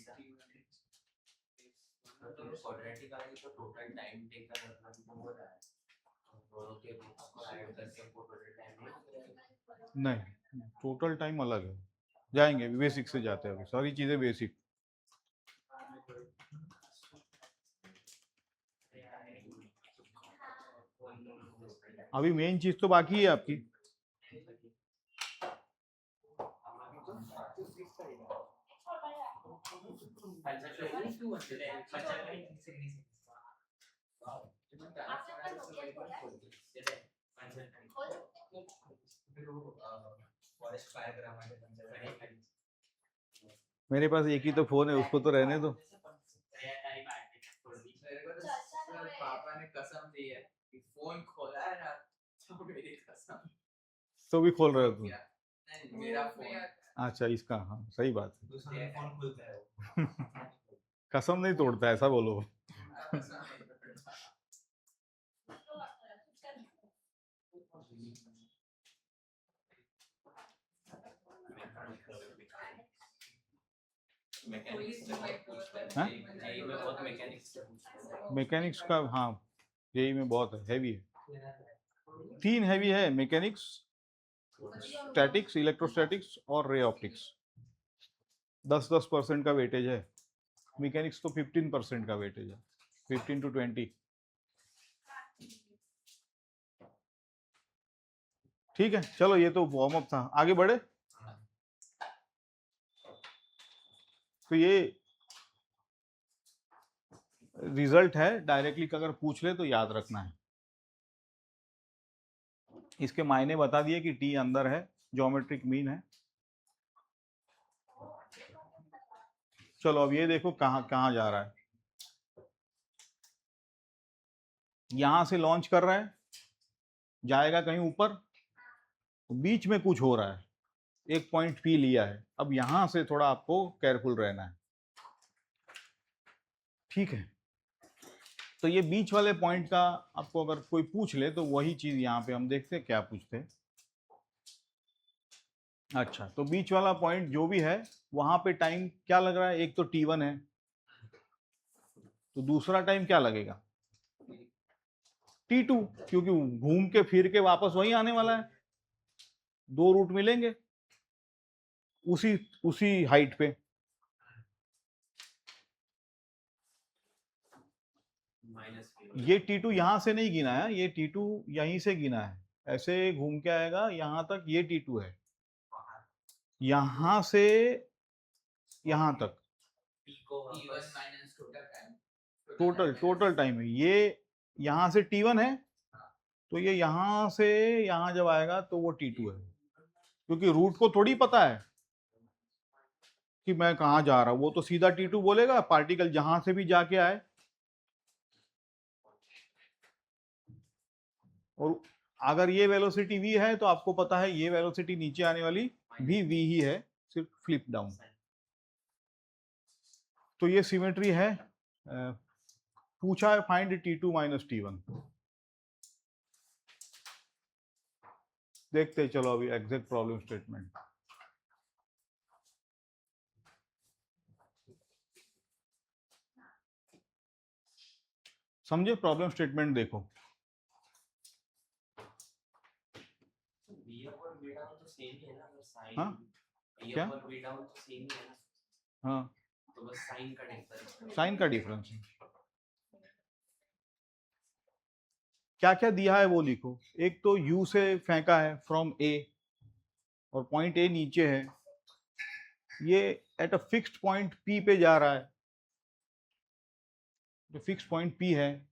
नहीं, टोटल टाइम अलग है। जाएंगे बेसिक से, जाते हैं अभी सारी चीजें बेसिक। अभी मेन चीज तो बाकी है आपकी। मेरे पास एक ही तो फोन है, उसको तो रहने दो। पापा ने कसम दी है कि फोन खोला है ना तो मेरी कसम। तो भी खोल रहे हो तुम? नहीं, मेरा फोन। अच्छा इसका, हाँ सही बात है। दूसरा फोन खुलता है वो। कसम नहीं तोड़ता, ऐसा बोलो। हाँ? जेई में बहुत मैकेनिक्स मैकेनिक्स का, हाँ जेई में बहुत हैवी है, 3 हैवी है, मैकेनिक्स, स्टैटिक्स, इलेक्ट्रोस्टैटिक्स और रे ऑप्टिक्स। 10-10% का वेटेज है। मैकेनिक्स तो 15% का वेटेज है, 15 to 20। ठीक है, चलो ये तो वार्म अप था, आगे बढ़े। तो ये रिजल्ट है, डायरेक्टली अगर पूछ ले तो याद रखना है। इसके मायने बता दिए कि टी अंदर है, ज्योमेट्रिक मीन है। चलो अब ये देखो कहाँ कहाँ जा रहा है। यहां से लॉन्च कर रहा है, जाएगा कहीं ऊपर, बीच में कुछ हो रहा है, एक पॉइंट पी लिया है। अब यहां से थोड़ा आपको केयरफुल रहना है, ठीक है। तो ये बीच वाले पॉइंट का आपको अगर कोई पूछ ले तो वही चीज यहाँ पे हम देखते हैं क्या पूछते हैं। अच्छा, तो बीच वाला पॉइंट जो भी है वहां पे टाइम क्या लग रहा है, एक तो T1 है, तो दूसरा टाइम क्या लगेगा T2, क्योंकि घूम के फिर के वापस वही आने वाला है, 2 रूट मिलेंगे उसी उसी हाइट पे। ये T2 यहां से नहीं गिना है, ये T2 यहीं से गिना है, ऐसे घूम के आएगा यहां तक, ये T2 है, यहां से यहां तक टोटल टाइम है। ये यहां से T1 है, तो ये यहां से यहां जब आएगा तो वो T2 है, क्योंकि रूट को थोड़ी पता है कि मैं कहां जा रहा हूं, वो तो सीधा T2 बोलेगा, पार्टिकल जहां से भी जाके आए। और अगर ये वेलोसिटी v है तो आपको पता है ये वेलोसिटी नीचे आने वाली भी v ही है, सिर्फ फ्लिप डाउन। तो ये सिमेट्री है। पूछा है फाइंड T2 माइनस T1। देखते हैं, चलो अभी एग्जैक्ट प्रॉब्लम स्टेटमेंट। समझे, प्रॉब्लम स्टेटमेंट देखो। हाँ क्या, हाँ तो बस साइन का डिफरेंस, साइन का डिफरेंस है। क्या क्या दिया है वो लिखो। एक तो U से फेंका है फ्रॉम A, और पॉइंट A नीचे है, ये at a fixed point P पे जा रहा है, जो फिक्स पॉइंट P है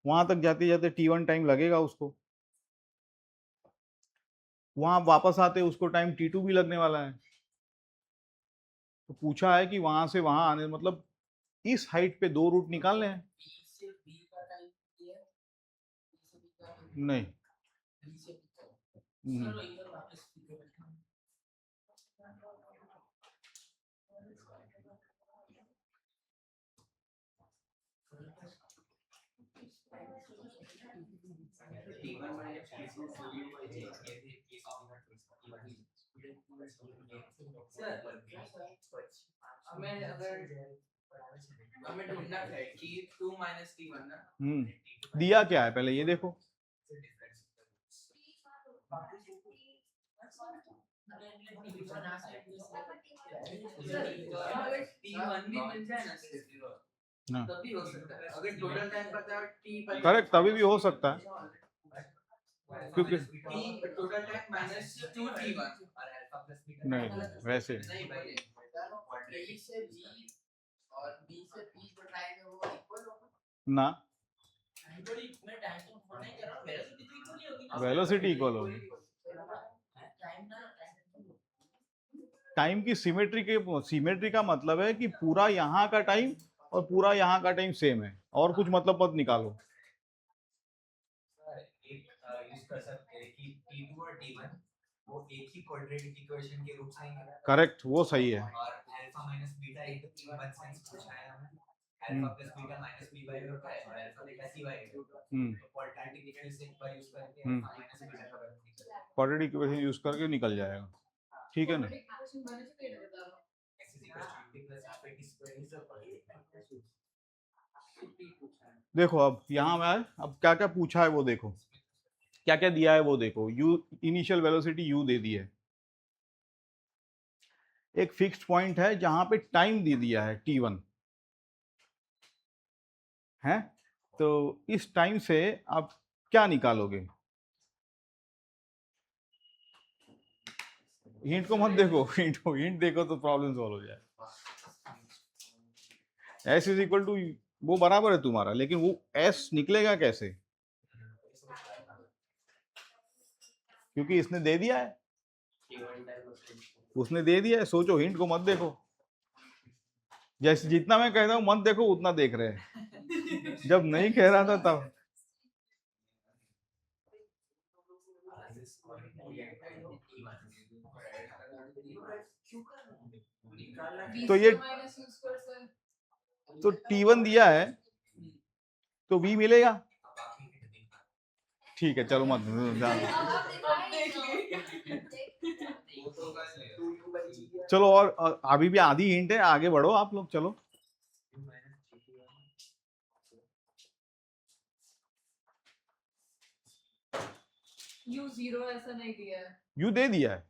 वहां तक जाते जाते T1 टाइम लगेगा उसको, वहां वापस आते उसको टाइम T2 भी लगने वाला है। तो पूछा है कि वहां से वहां आने, मतलब इस हाइट पे 2 रूट निकालने हैं। नहीं, हमें अगर हमें ढूंढना है T2 माइनस T1 ना, दिया क्या है पहले ये देखो। अगर T1 भी मिल जाए ना हाँ तभी हो सकता है, अगर टोटल टाइम पता है T पता है, करेक्ट, तभी भी हो सकता है, क्योंकि T total time minus 2T1। नहीं वैसे नहीं भाई, A से B और B से P जो टाइम है वो इक्वल होगा ना, मैं टाइम तो फोन नहीं कर रहा हूं, वेलोसिटी तो इक्वल ही होगी। वेलोसिटी इक्वल होगी। टाइम ना टाइम की सिमेट्री का मतलब है कि पूरा यहाँ का टाइम और पूरा यहाँ का टाइम सेम है, और कुछ मतलब मत निकालो। एक यूज कर सकते हैं कि T2 और T1 वो एक ही क्वाड्रेटिक इक्वेशन के रूप में है। करेक्ट, वो सही है। और अल्फा माइनस बीटा एक T1 सेंस पूछा है हमें, alpha plus beta minus b by होता है और अल्फा बीटा c बाय है। तो क्वाड्रेटिक इक्वेशन एक बार यूज करके अल्फा माइनस बीटा का वैल्यू निकल जाएगा, क्वाड्रेटिक इक्वेशन यूज करके निकल जाएगा, ठीक है ना। x is equal to 40 plus half 80 square is the देखो अब यहाँ में अब क्या क्या पूछा है वो देखो, क्या क्या दिया है वो देखो। यू इनिशियल वेलोसिटी यू दे दी है, एक फिक्स्ड पॉइंट है जहां पे टाइम दे दिया है t1 है। तो इस टाइम से आप क्या निकालोगे? हिंट को मत देखो, हिंट देखो तो प्रॉब्लम सॉल्व हो जाए। s इज इक्वल टू, वो बराबर है तुम्हारा, लेकिन वो s निकलेगा कैसे? क्योंकि इसने दे दिया है, उसने दे दिया है। सोचो, हिंट को मत देखो, जैसे जितना मैं कहता हूं मत देखो उतना देख रहे हैं, जब नहीं कह रहा था तब। तो ये तो t1 दिया है तो v मिलेगा। ठीक है, चलो मत चलो, और अभी भी आधी हिंट है, आगे बढ़ो आप लोग, चलो। u0 ऐसा नहीं दिया है, यू दे दिया है,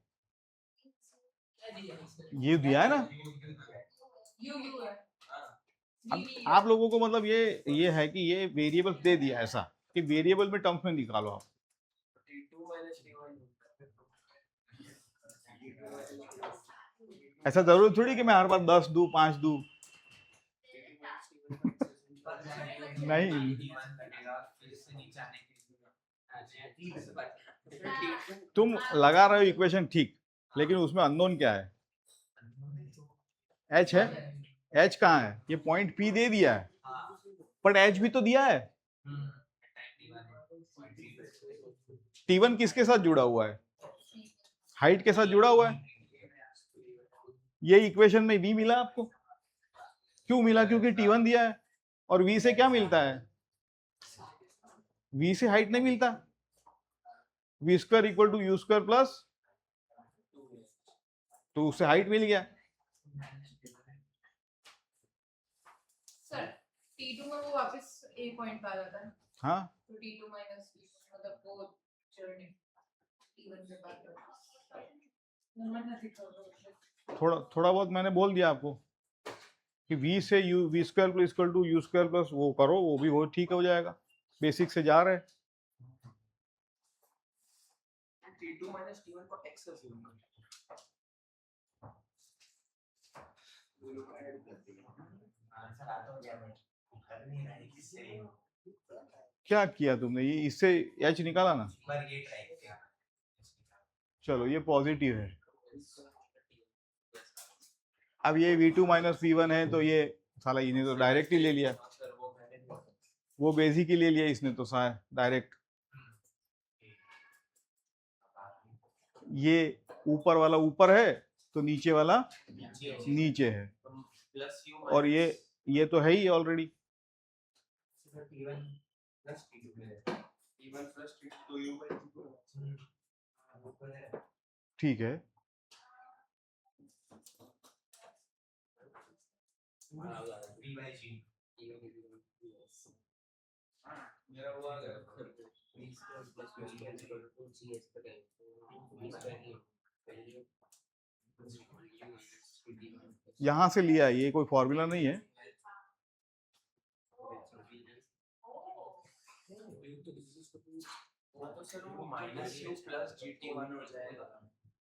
ये दिया है ना। u है। अब आप लोगों को मतलब ये है कि ये वेरिएबल दे दिया, ऐसा कि वेरिएबल में टर्म्स में निकालो आप। ऐसा जरूरी थोड़ी कि मैं हर बार 10 दूं 5 दूं। नहीं, तुम लगा रहे हो इक्वेशन ठीक, लेकिन उसमें अननोन क्या है? h है। h कहाँ है? ये पॉइंट p दे दिया है, पर h भी तो दिया है। t1 किसके साथ जुड़ा हुआ है? हाइट के साथ जुड़ा हुआ है। ये इक्वेशन में v मिला आपको, क्यों मिला? क्योंकि t1 दिया है। और v से क्या मिलता है? v से हाइट नहीं मिलता। v square equal to you square plus, तो उससे हाइट मिल गया। सर t2 में वो वापस a पॉइंट पे आ जाता है। हाँ, तो t2 माइनस मतलब वो जर्नी t1 के बाद नंबर ना दिखा। थोड़ा बहुत मैंने बोल दिया आपको कि v से u v square plus equal to you square plus, वो करो, वो भी वो ठीक हो जाएगा। बेसिक से जा रहे हैं। t2 minus t1 को x से जोड़ करो। क्या किया तुमने? ये इससे h निकाला ना। पर ये ट्राई किया। चलो, ये पॉजिटिव है। अब ये v2 माइनस v1 है, तो ये साला इन्हें तो डायरेक्ट ही ले लिया, वो बेसिक ही ले लिया इसने तो डायरेक्ट। ये ऊपर वाला ऊपर है तो नीचे वाला नीचे है, और ये तो है ही ऑलरेडी। ठीक है, यहां से लिया है, ये कोई फॉर्मूला नहीं है। तो सर वो माइनस यू प्लस GT1 हो जाएगा।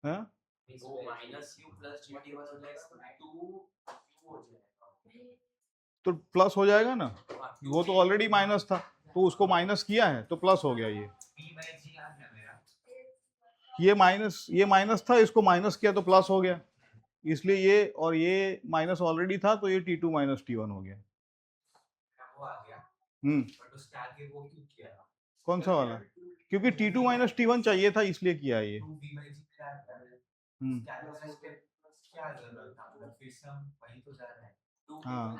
हाँ, वो माइनस यू प्लस GT1 हो जाएगा, 2 हो जाएगा। तो प्लस हो जाएगा ना, वो तो ऑलरेडी माइनस था, तो उसको माइनस किया है तो प्लस हो गया। ये माइनस था, इसको माइनस किया तो प्लस हो गया, इसलिए ये और ये माइनस ऑलरेडी था, तो ये t2 माइनस t1 हो गया। वो आ गया। बट उसके आगे वो क्यों किया? कौन सा वाला? क्योंकि t2 माइनस t1 चाहिए था, इसलिए किया ये। क्या जरूरत था? मतलब फिर से हम वहीं तो जा रहे हैं। हाँ,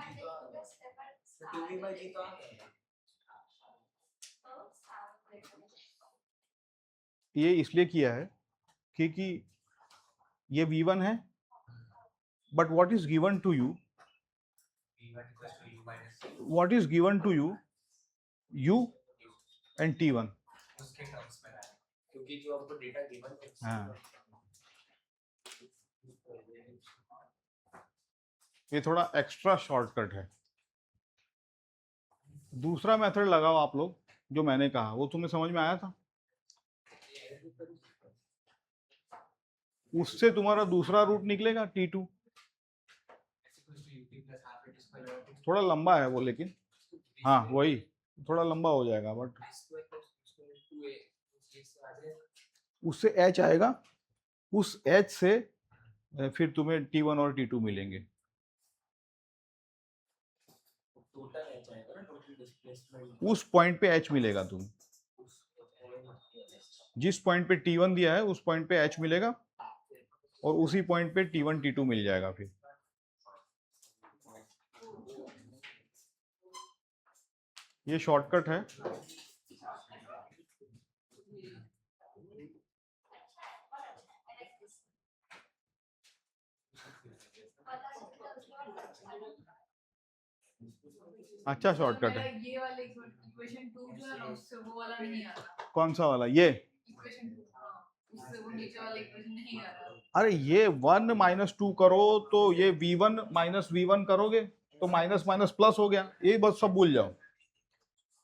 ये इसलिए किया है क्योंकि ये v1 है, but what is given to you, V1 equals to U minus C, what is given to you, u and t1. उसके टर्म्स में आया। क्योंकि जो आपको डेटा गिवन है हाँ, ये थोड़ा एक्स्ट्रा शॉर्टकट है। दूसरा मेथड लगाओ आप लोग, जो मैंने कहा वो तुम्हें समझ में आया था, उससे तुम्हारा दूसरा रूट निकलेगा t2। थोड़ा लंबा है वो, लेकिन हाँ वही थोड़ा लंबा हो जाएगा, बट उससे h आएगा, उस h से फिर तुम्हें t1 और t2 मिलेंगे। टोटल है जाएगा ना, टोटल डिस्प्लेसमेंट उस पॉइंट पे h मिलेगा तुम्हें, जिस पॉइंट पे t1 दिया है उस पॉइंट पे h मिलेगा, और उसी पॉइंट पे t1 t2 मिल जाएगा। फिर ये शॉर्टकट है। अच्छा शॉर्टकट है। ये वाले इक्वेशन 2 जो है ना, उससे वो वाला नहीं आ रहा। कौन सा वाला? ये इक्वेशन 2, हाँ, उससे वो नीचे वाला इक्वेशन नहीं आ रहा। अरे ये 1 माइनस 2 करो तो ये v1 माइनस v1 करोगे तो माइनस माइनस प्लस हो गया। ये बस सब भूल जाओ।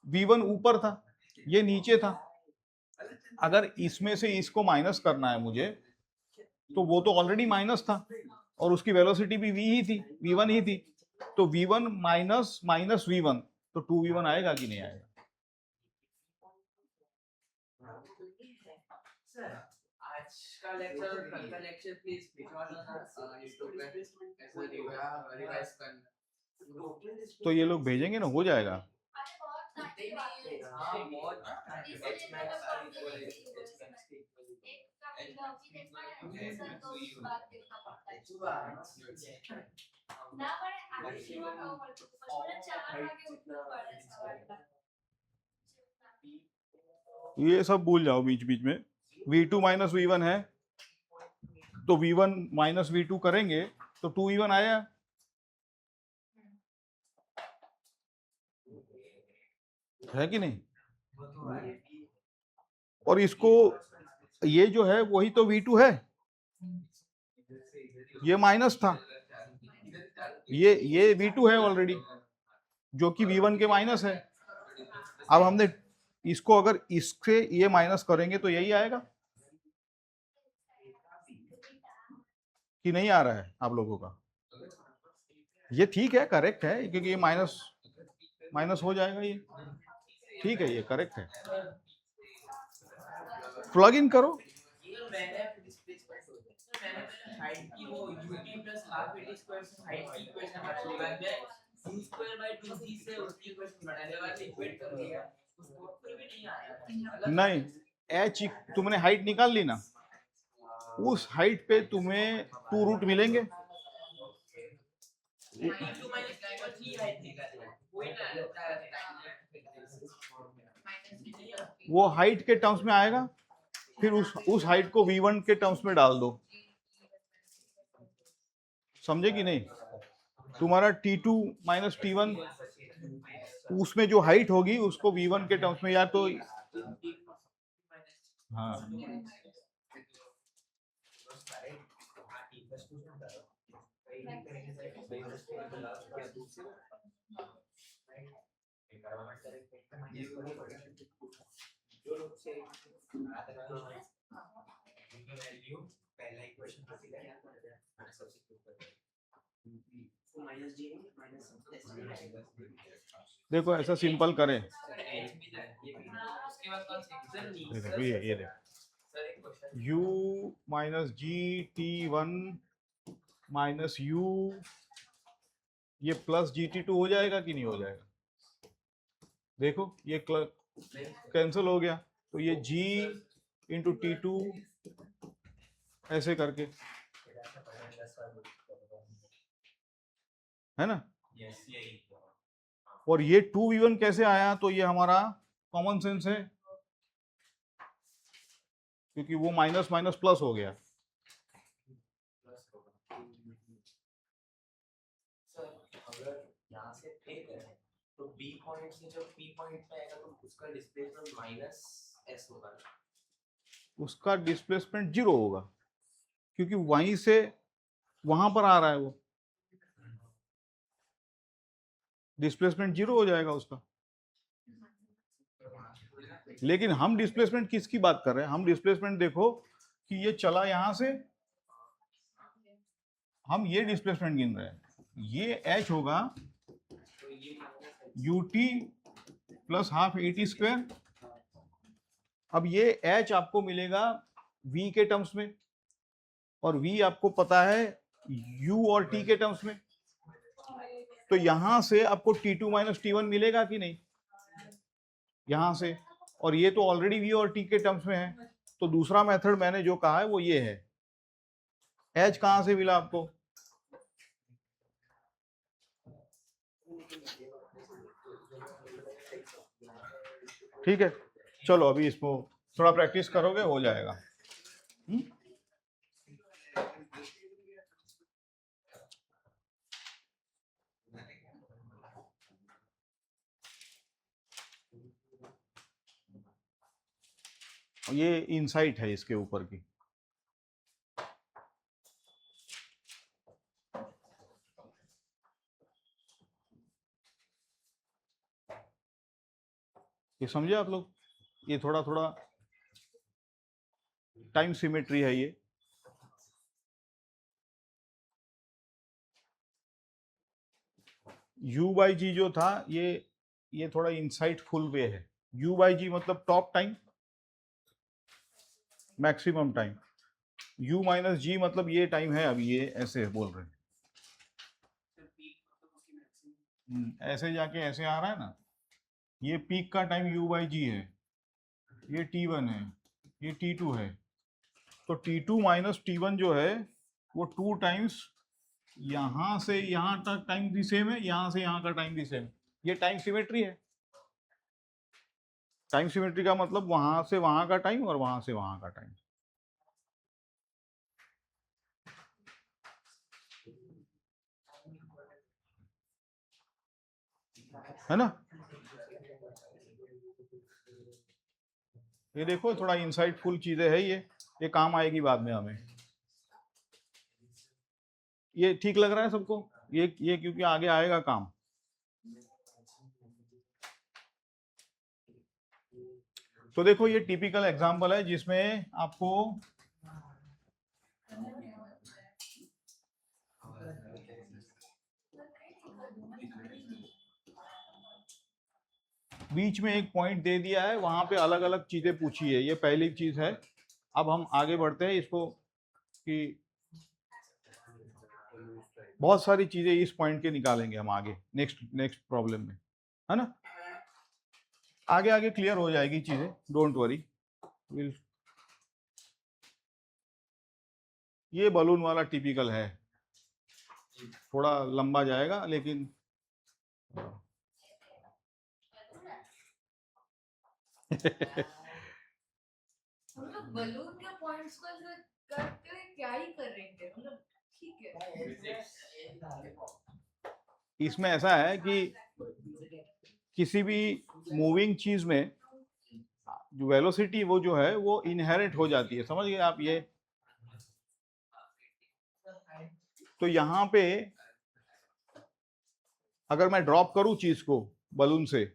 v1 ऊपर था, ये नीचे था। अगर इसमें से इसको माइनस करना है मुझे, तो वो तो ऑलरेडी माइनस था और उसकी वेलोसिटी भी v ही थी, v1 ही थी। तो v1 माइनस माइनस v1, तो 2v1 आएगा कि नहीं आएगा? सर आज का लेक्चर और कल का लेक्चर प्लीज भिजवा देना इसको पे ऐसा रिवाइज करना। तो ये लोग भेजेंगे ना, हो जाएगा। हाँ बहुत ये सब भूल जाओ बीच बीच में। v2 माइनस v1 है, तो v1 माइनस v2 करेंगे तो 2v1 आया। है कि नहीं? और इसको ये जो है वही तो v2 है, ये माइनस था, ये v2 है ऑलरेडी, जो कि v1 के माइनस है। अब हमने इसको अगर इससे ये माइनस करेंगे तो यही आएगा कि नहीं आ रहा है आप लोगों का? ये ठीक है, करेक्ट है, क्योंकि ये माइनस माइनस हो जाएगा। ये ठीक है, ये करेक्ट है। प्लग इन करो। हाइट की वो ut plus half a t square से हाइट की इक्वेशन बदलने के बाद u स्क्वायर बाय 2g से उसकी इक्वेशन बढ़ाने के बाद इक्वेट कर लिया, उसको फिर भी नहीं आया। नहीं, h तुमने हाइट निकाल ली ना, उस हाइट पे तुम्हें 2 रूट मिलेंगे। वो हाइट के टर्म्स में आएगा, फिर उस हाइट को v1 के टर्म्स में डाल दो। समझे कि नहीं? तुम्हारा t2 माइनस t1, उसमें जो हाइट होगी उसको v1 के टर्म्स में, या तो हाँ पहला इक्वेशन देखो ऐसा सिंपल करें। उसके बाद कौन सा देखो ये देखो, u माइनस जी t1 माइनस u, ये प्लस GT2 हो जाएगा कि नहीं हो जाएगा? देखो ये कैंसिल हो गया, तो ये g इंटू t2 ऐसे करके, है ना? और ये 2v1 कैसे आया? तो ये हमारा कॉमन सेंस है, क्योंकि वो माइनस माइनस प्लस हो गया। यहाँ से पे करें तो बी पॉइंट से जब पी पॉइंट पे आएगा तो उसका डिस्प्लेसमेंट माइनस एस होगा ना? उसका डिस्प्लेसमेंट 0 होगा क्योंकि वहीं से वहां पर आ रहा है, वो डिस्प्लेसमेंट 0 हो जाएगा उसका। लेकिन हम डिस्प्लेसमेंट किसकी बात कर रहे हैं? हम डिस्प्लेसमेंट देखो कि ये चला यहां से, हम ये डिस्प्लेसमेंट गिन रहे हैं, ये h होगा तो ये ut plus half AT square. अब ये h आपको मिलेगा v के टर्म्स में, और v आपको पता है u और t के टर्म्स में। तो यहां से आपको T2 माइनस T1 मिलेगा कि नहीं, यहां से, और ये तो ऑलरेडी v और t के टर्म्स में है। तो दूसरा मेथड मैंने जो कहा है वो ये है। h कहां से मिला आपको? ठीक है, चलो अभी इसको थोड़ा प्रैक्टिस करोगे हो जाएगा। ये इनसाइट है इसके ऊपर की। ये समझे आप लोग? ये थोड़ा थोड़ा टाइम सिमेट्री है ये। u बाई जी जो था ये थोड़ा इनसाइटफुल वे है। u बाई जी मतलब top time, maximum time. u minus G मतलब ये टाइम है, अभी ये ऐसे बोल रहे हैं। ऐसे जाके ऐसे आ रहा है ना, ये पीक का टाइम u बाई जी है, ये T1 है, ये T2 है। तो T2 माइनस T1 जो है वो 2 टाइम्स यहां से यहां तक टाइम भी सेम है, यहां से यहां का टाइम भी सेम। ये टाइम सिमेट्री है। टाइम सिमेट्री का मतलब वहां से वहां का टाइम और वहां से वहां का टाइम, है ना? ये देखो थोड़ा इंसाइटफुल चीजें है ये काम आएगी बाद में हमें। ये ठीक लग रहा है सबको? ये क्योंकि आगे आएगा काम। तो देखो ये टिपिकल एग्जांपल है जिसमें आपको बीच में एक पॉइंट दे दिया है, वहां पे अलग अलग चीजें पूछी है। ये पहली चीज है। अब हम आगे बढ़ते हैं इसको कि बहुत सारी चीजें इस पॉइंट के निकालेंगे हम आगे नेक्स्ट प्रॉब्लम में, है ना? आगे आगे क्लियर हो जाएगी चीजें, डोंट वरी। ये बलून वाला टिपिकल है, थोड़ा लंबा जाएगा लेकिन हम लोग बलून के पॉइंट्स को ऐसे करके क्या ही करेंगे, मतलब ठीक है। इसमें ऐसा है कि किसी भी मूविंग चीज में जो वेलोसिटी वो जो है वो इनहेरेंट हो जाती है, समझ गए आप ये? तो यहाँ पे अगर मैं ड्रॉप करूं चीज को बलून से,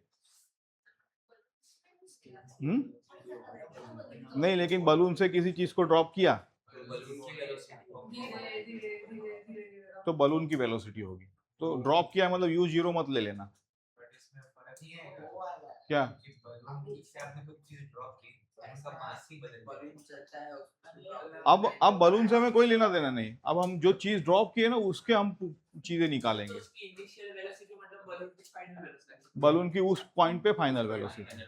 नहीं, लेकिन बलून से किसी चीज को ड्रॉप किया तो बलून की वेलोसिटी होगी। तो ड्रॉप किया मतलब u 0 मत ले लेना। क्या? अब बलून से हमें कोई लेना देना नहीं। अब हम जो चीज ड्रॉप किए ना उसके हम चीजें निकालेंगे। बलून की उस पॉइंट पे फाइनल वेलोसिटी,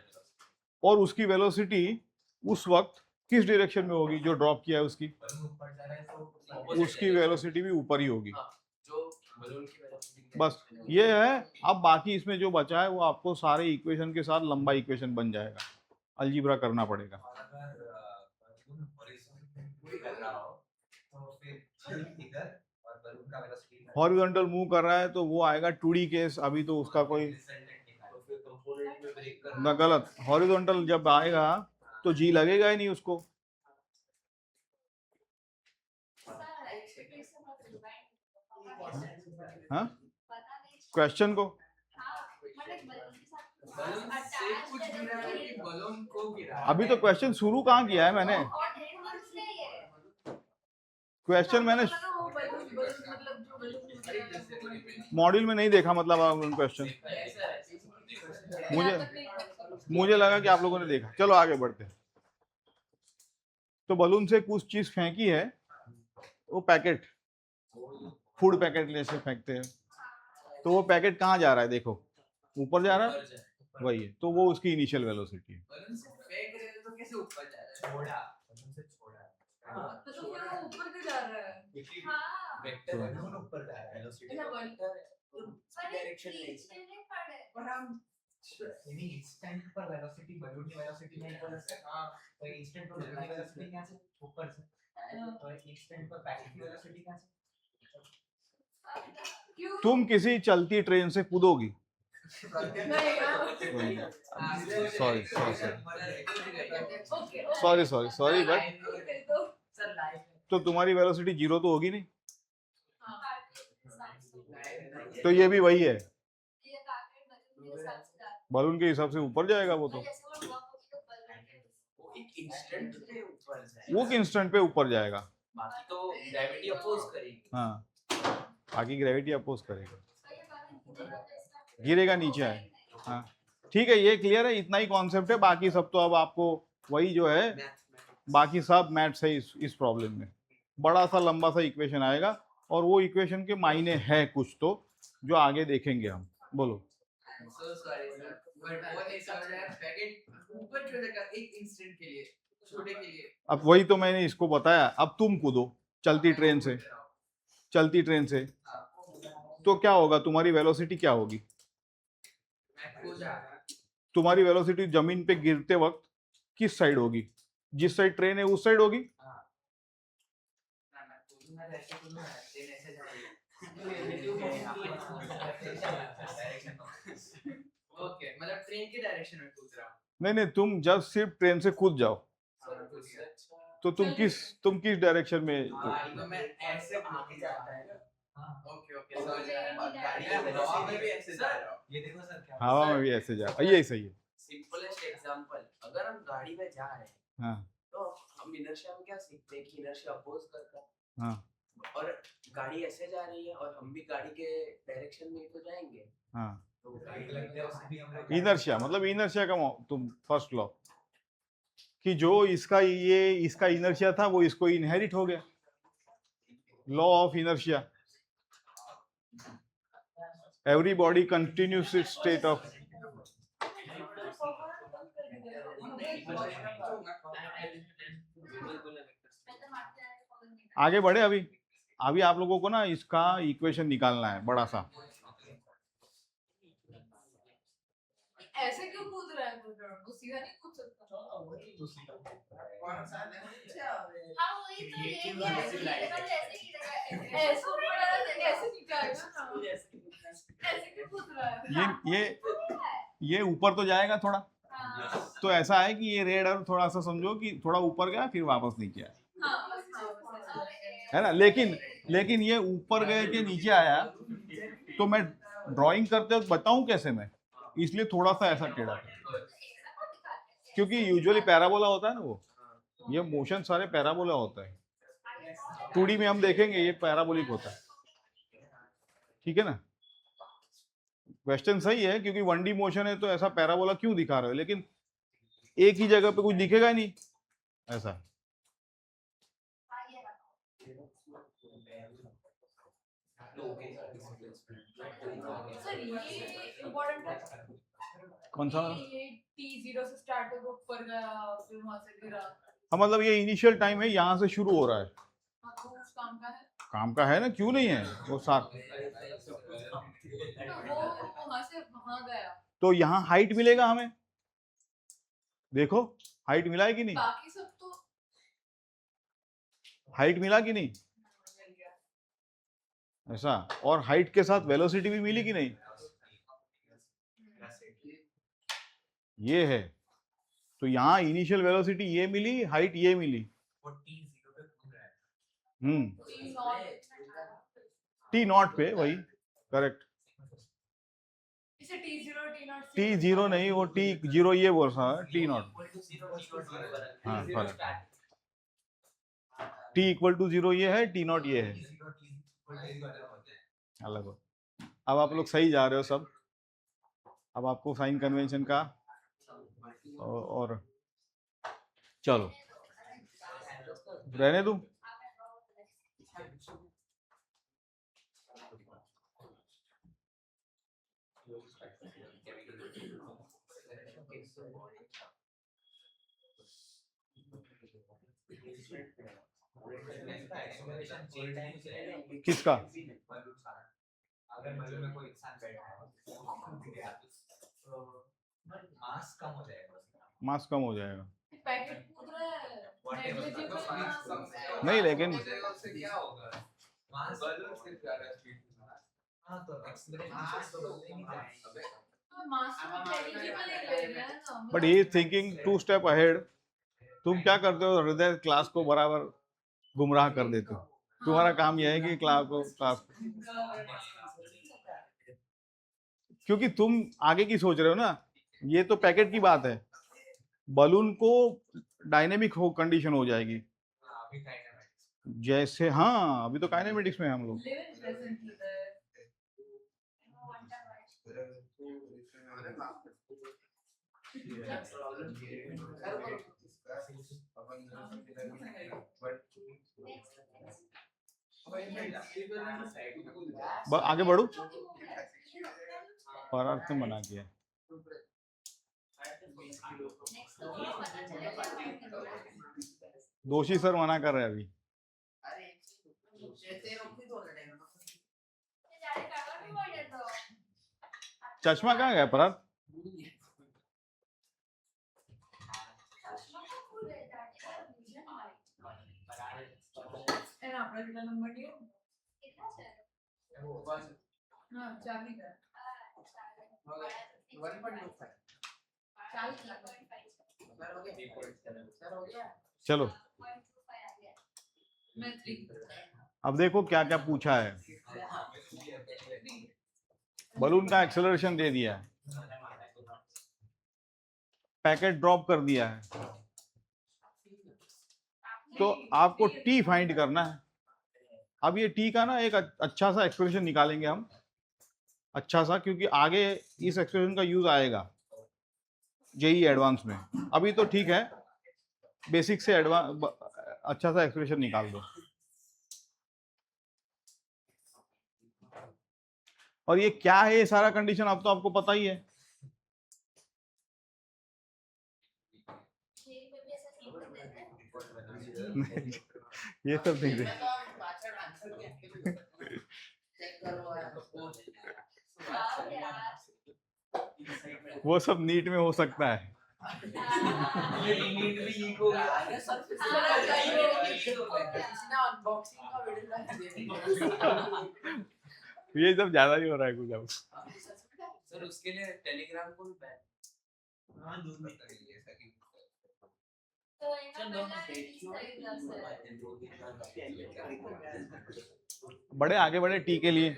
और उसकी वेलोसिटी उस वक्त किस डायरेक्शन में होगी जो ड्रॉप किया है उसकी वेलोसिटी भी ऊपर ही होगी। बस ये है। अब बाकी इसमें जो बचा है वो आपको सारे इक्वेशन के साथ लंबा इक्वेशन बन जाएगा, अलजीब्रा करना पड़ेगा। हॉरिजॉन्टल मूव कर रहा है तो वो आएगा 2D केस, अभी तो उसका कोई तो फिर कंपोनेंट में ब्रेक कर ना, गलत। हॉरिजॉन्टल जब आएगा तो जी लगेगा ही नहीं उसको। हाँ, क्वेश्चन को बलून से कुछ गिरा है कि बलून को गिरा है? अभी तो क्वेश्चन शुरू कहाँ किया है मैंने, क्वेश्चन मैंने मॉड्यूल में नहीं देखा, मतलब क्वेश्चन मुझे लगा कि आप लोगों ने देखा। चलो आगे बढ़ते हैं। तो बलून से कुछ चीज फेंकी है, वो पैकेट, फूड पैकेट जैसे फेंकते हैं, तो वो पैकेट कहाँ जा रहा है, देखो ऊपर जा रहा है, वही है, तो वो उसकी इनिशियल वेलोसिटी है। बलून से फेंक रहे थे तो कैसे ऊपर जा रहा है? छोड़ा, बलून से छोड़ा। तो फिर वो ऊपर भी जा रहा है। हाँ। वेक्टर है ना, बलून ऊपर जा रहा है, वेलोसिटी ऐसा बोल। डायरेक्शन नहीं पर हम यानी इंस्टेंट पर वेलोसिटी बलून की वेलोसिटी नहीं बोल सकते। हाँ, तो इंस्टेंट पर बलून की वेलोसिटी क्या से ऊपर से, और इंस्टेंट पर पैकेट की वेलोसिटी क्या से। क्यों? तुम किसी चलती ट्रेन से कूदोगी, नहीं यार। Sorry okay sorry but okay तो सर लाइव तो तुम्हारी वेलोसिटी 0 तो होगी नहीं, हाँ। तो ये भी वही है, ये पैकेट बलून के हिसाब से जाता बलून के हिसाब से ऊपर जाएगा वो तो। है। जैसे वो ड्रॉप होगी तो बलून के वो एक इंस्टेंट पे ऊपर जाए, वो इंस्टेंट पे ऊपर जाएगा, बाकी तो ग्रेविटी अपोज करेगी। हाँ, बाकी ग्रेविटी अपोज करेगा, गिरेगा नीचे आए। हाँ ठीक है, ये क्लियर है, इतना ही कॉन्सेप्ट है, बाकी सब तो अब आपको वही जो है, बाकी सब मैथ्स है इस प्रॉब्लम में। बड़ा सा लंबा सा इक्वेशन आएगा और वो इक्वेशन के मायने है कुछ तो, जो आगे देखेंगे हम। बोलो। सो सॉरी सर, बट वो नहीं समझ रहा है, पैकेट ऊपर क्यों लगा एक इंस्टेंट के लिए, छोटे के लिए। अब वही तो मैंने इसको बताया, अब तुम कूदो चलती ट्रेन से, चलती ट्रेन से, तो क्या होगा, तुम्हारी वेलोसिटी क्या होगी, मैं खो जा रहा तुम्हारी वेलोसिटी जमीन पे गिरते वक्त किस साइड होगी, जिस साइड ट्रेन है उस साइड होगी। ना मैं ऐसे कूदूंगा, ट्रेन ऐसे जाएगी। ओके, मतलब ट्रेन की डायरेक्शन में कूद रहा हूँ। नहीं, तुम जब सिर्फ ट्रेन से कूद जाओ तो तुम किस डायरेक्शन में, तो मैं ऐसे आगे जाता है। ओके ओके, समझ गया। गाड़ी में हवा में भी ऐसे जा रहा हूँ। ये देखो सर क्या हवा में भी ऐसे जा, यही सही है। सिंपलेस्ट एग्जांपल, अगर हम गाड़ी में जा रहे हैं हाँ तो हम इनर्शिया में क्या सीखते हैं कि इनर्शिया अपोज करता है, हाँ और गाड़ी ऐसे जा रही है और हम भी गाड़ी के डायरेक्शन में ही तो जाएंगे। हाँ, तो गाड़ी लगते हैं उसमें भी हम लोग इनर्शिया मतलब इनर्शिया का तुम फर्स्ट लॉ कि जो इसका इनर्शिया था वो इसको इनहेरिट हो गया, law of inertia. Every body continuous it's state of, आगे बढ़े। अभी आप लोगों को ना इसका इक्वेशन निकालना है बड़ा सा। ऐसे क्यों कूद रहा है वो सीधा नहीं कूद सकता। हाँ वही तो ये भी है, ऐसे ऊपर आया तो ऐसे नीचे आएगा ना, ऐसे क्यों कूद रहा है। ये ऊपर तो जाएगा थोड़ा, हाँ तो ऐसा है कि ये रेड और थोड़ा सा समझो कि थोड़ा ऊपर गया फिर वापस नीचे आया, है ना। लेकिन ये ऊपर गए के नीचे आया तो मैं ड्राइंग करते वक्त बताऊं कैसे मैं, इसलिए थोड़ा सा ऐसा टेढ़ा, क्योंकि यूजुअली पैराबोला होता है ना, वो ये मोशन सारे पैराबोला होता है। 2D में हम देखेंगे ये पैराबोलिक होता है, ठीक है ना। क्वेश्चन सही है क्योंकि 1D मोशन है तो ऐसा पैराबोला क्यों दिखा रहे हो, लेकिन एक ही जगह पे कुछ दिखेगा ही नहीं ऐसा। सर ये इम्पोर्टेंट है कौन सा, ये T0 से स्टार्ट होकर ऊपर गया फिर वहां से गिरा। हाँ मतलब ये इनिशियल टाइम है, यहाँ से शुरू हो रहा है, हाँ तो उस काम का है, काम का है ना, क्यों नहीं है वो साथ। तो वो वहां से वहां गया, तो यहाँ हाइट मिलेगा हमें, देखो हाइट मिला है कि नहीं, बाकी सब तो हाइट मिला कि नहीं, मिल गया। ऐसा, और हाइट के साथ वेलोसिटी भी मिली कि नहीं? ये है, तो यहाँ इनिशियल वेलोसिटी ये मिली, हाइट ये मिली। वो t0 पे घूम रहा है। टी नॉट पे, वही करेक्ट। इसे T0 T0 नहीं, वो T0 ये बोल रहा है, टी नॉट। हाँ फर्क, T=0 ये है, T नॉट ये है, अलग हो। अब आप लोग सही जा रहे हो सब। अब आपको साइन कन्वेंशन का और चलो रहने दूं। किसका? अगर बलून में कोई इंसान बैठा है तो मास कम हो जाएगा उसका। मास कम हो जाएगा। पैकेट कूद रहा है, negligible mass है। नहीं लेकिन उससे क्या होगा? मास बलून से ज्यादा स्पीड। हाँ तो एक्सीलरेशन तो बदलने नहीं जाएगा। मास तो negligible ही ले रहे हैं ना। But he thinking 2 step ahead. तुम क्या करते हो, हृदय क्लास को बराबर गुमराह कर देते हो। तुम्हारा काम यह है कि क्लास क्योंकि तुम आगे की सोच रहे हो ना। ये तो पैकेट की बात है, बलून को डायनेमिक हो कंडीशन हो जाएगी अभी काइनेमेटिक्स जैसे। हाँ अभी तो काइनेमेटिक्स में हम लोग। live in present होता है। आगे बढ़ू, परार्थ ने मना किया। दोषी सर मना कर रहे हैं अभी। चश्मा कहाँ गया परार्थ? है ना अपना कितना नंबर दिया? हाँ 40 का। 40 चलो मैं 3। अब देखो क्या क्या पूछा है। बलून का एक्सेलरेशन दे दिया है, पैकेट ड्रॉप कर दिया है, तो आपको टी फाइंड करना है। अब ये टी का ना एक अच्छा सा एक्सप्रेशन निकालेंगे हम, अच्छा सा, क्योंकि आगे इस एक्सप्रेशन का यूज आएगा जेई एडवांस में। अभी तो ठीक है, बेसिक से एडवांस अच्छा सा एक्सप्रेशन निकाल दो। और ये क्या है, ये सारा कंडीशन अब तो आपको पता ही है। ये सब नहीं दे। वो सब नीट में हो सकता है। ये सब ज्यादा ही हो रहा है कुछ अब। सर उसके लिए टेलीग्राम को भी बैन। हाँ दूध में करेंगे ऐसा कि तो इनका पहला बड़े आगे बढ़े टी के लिए।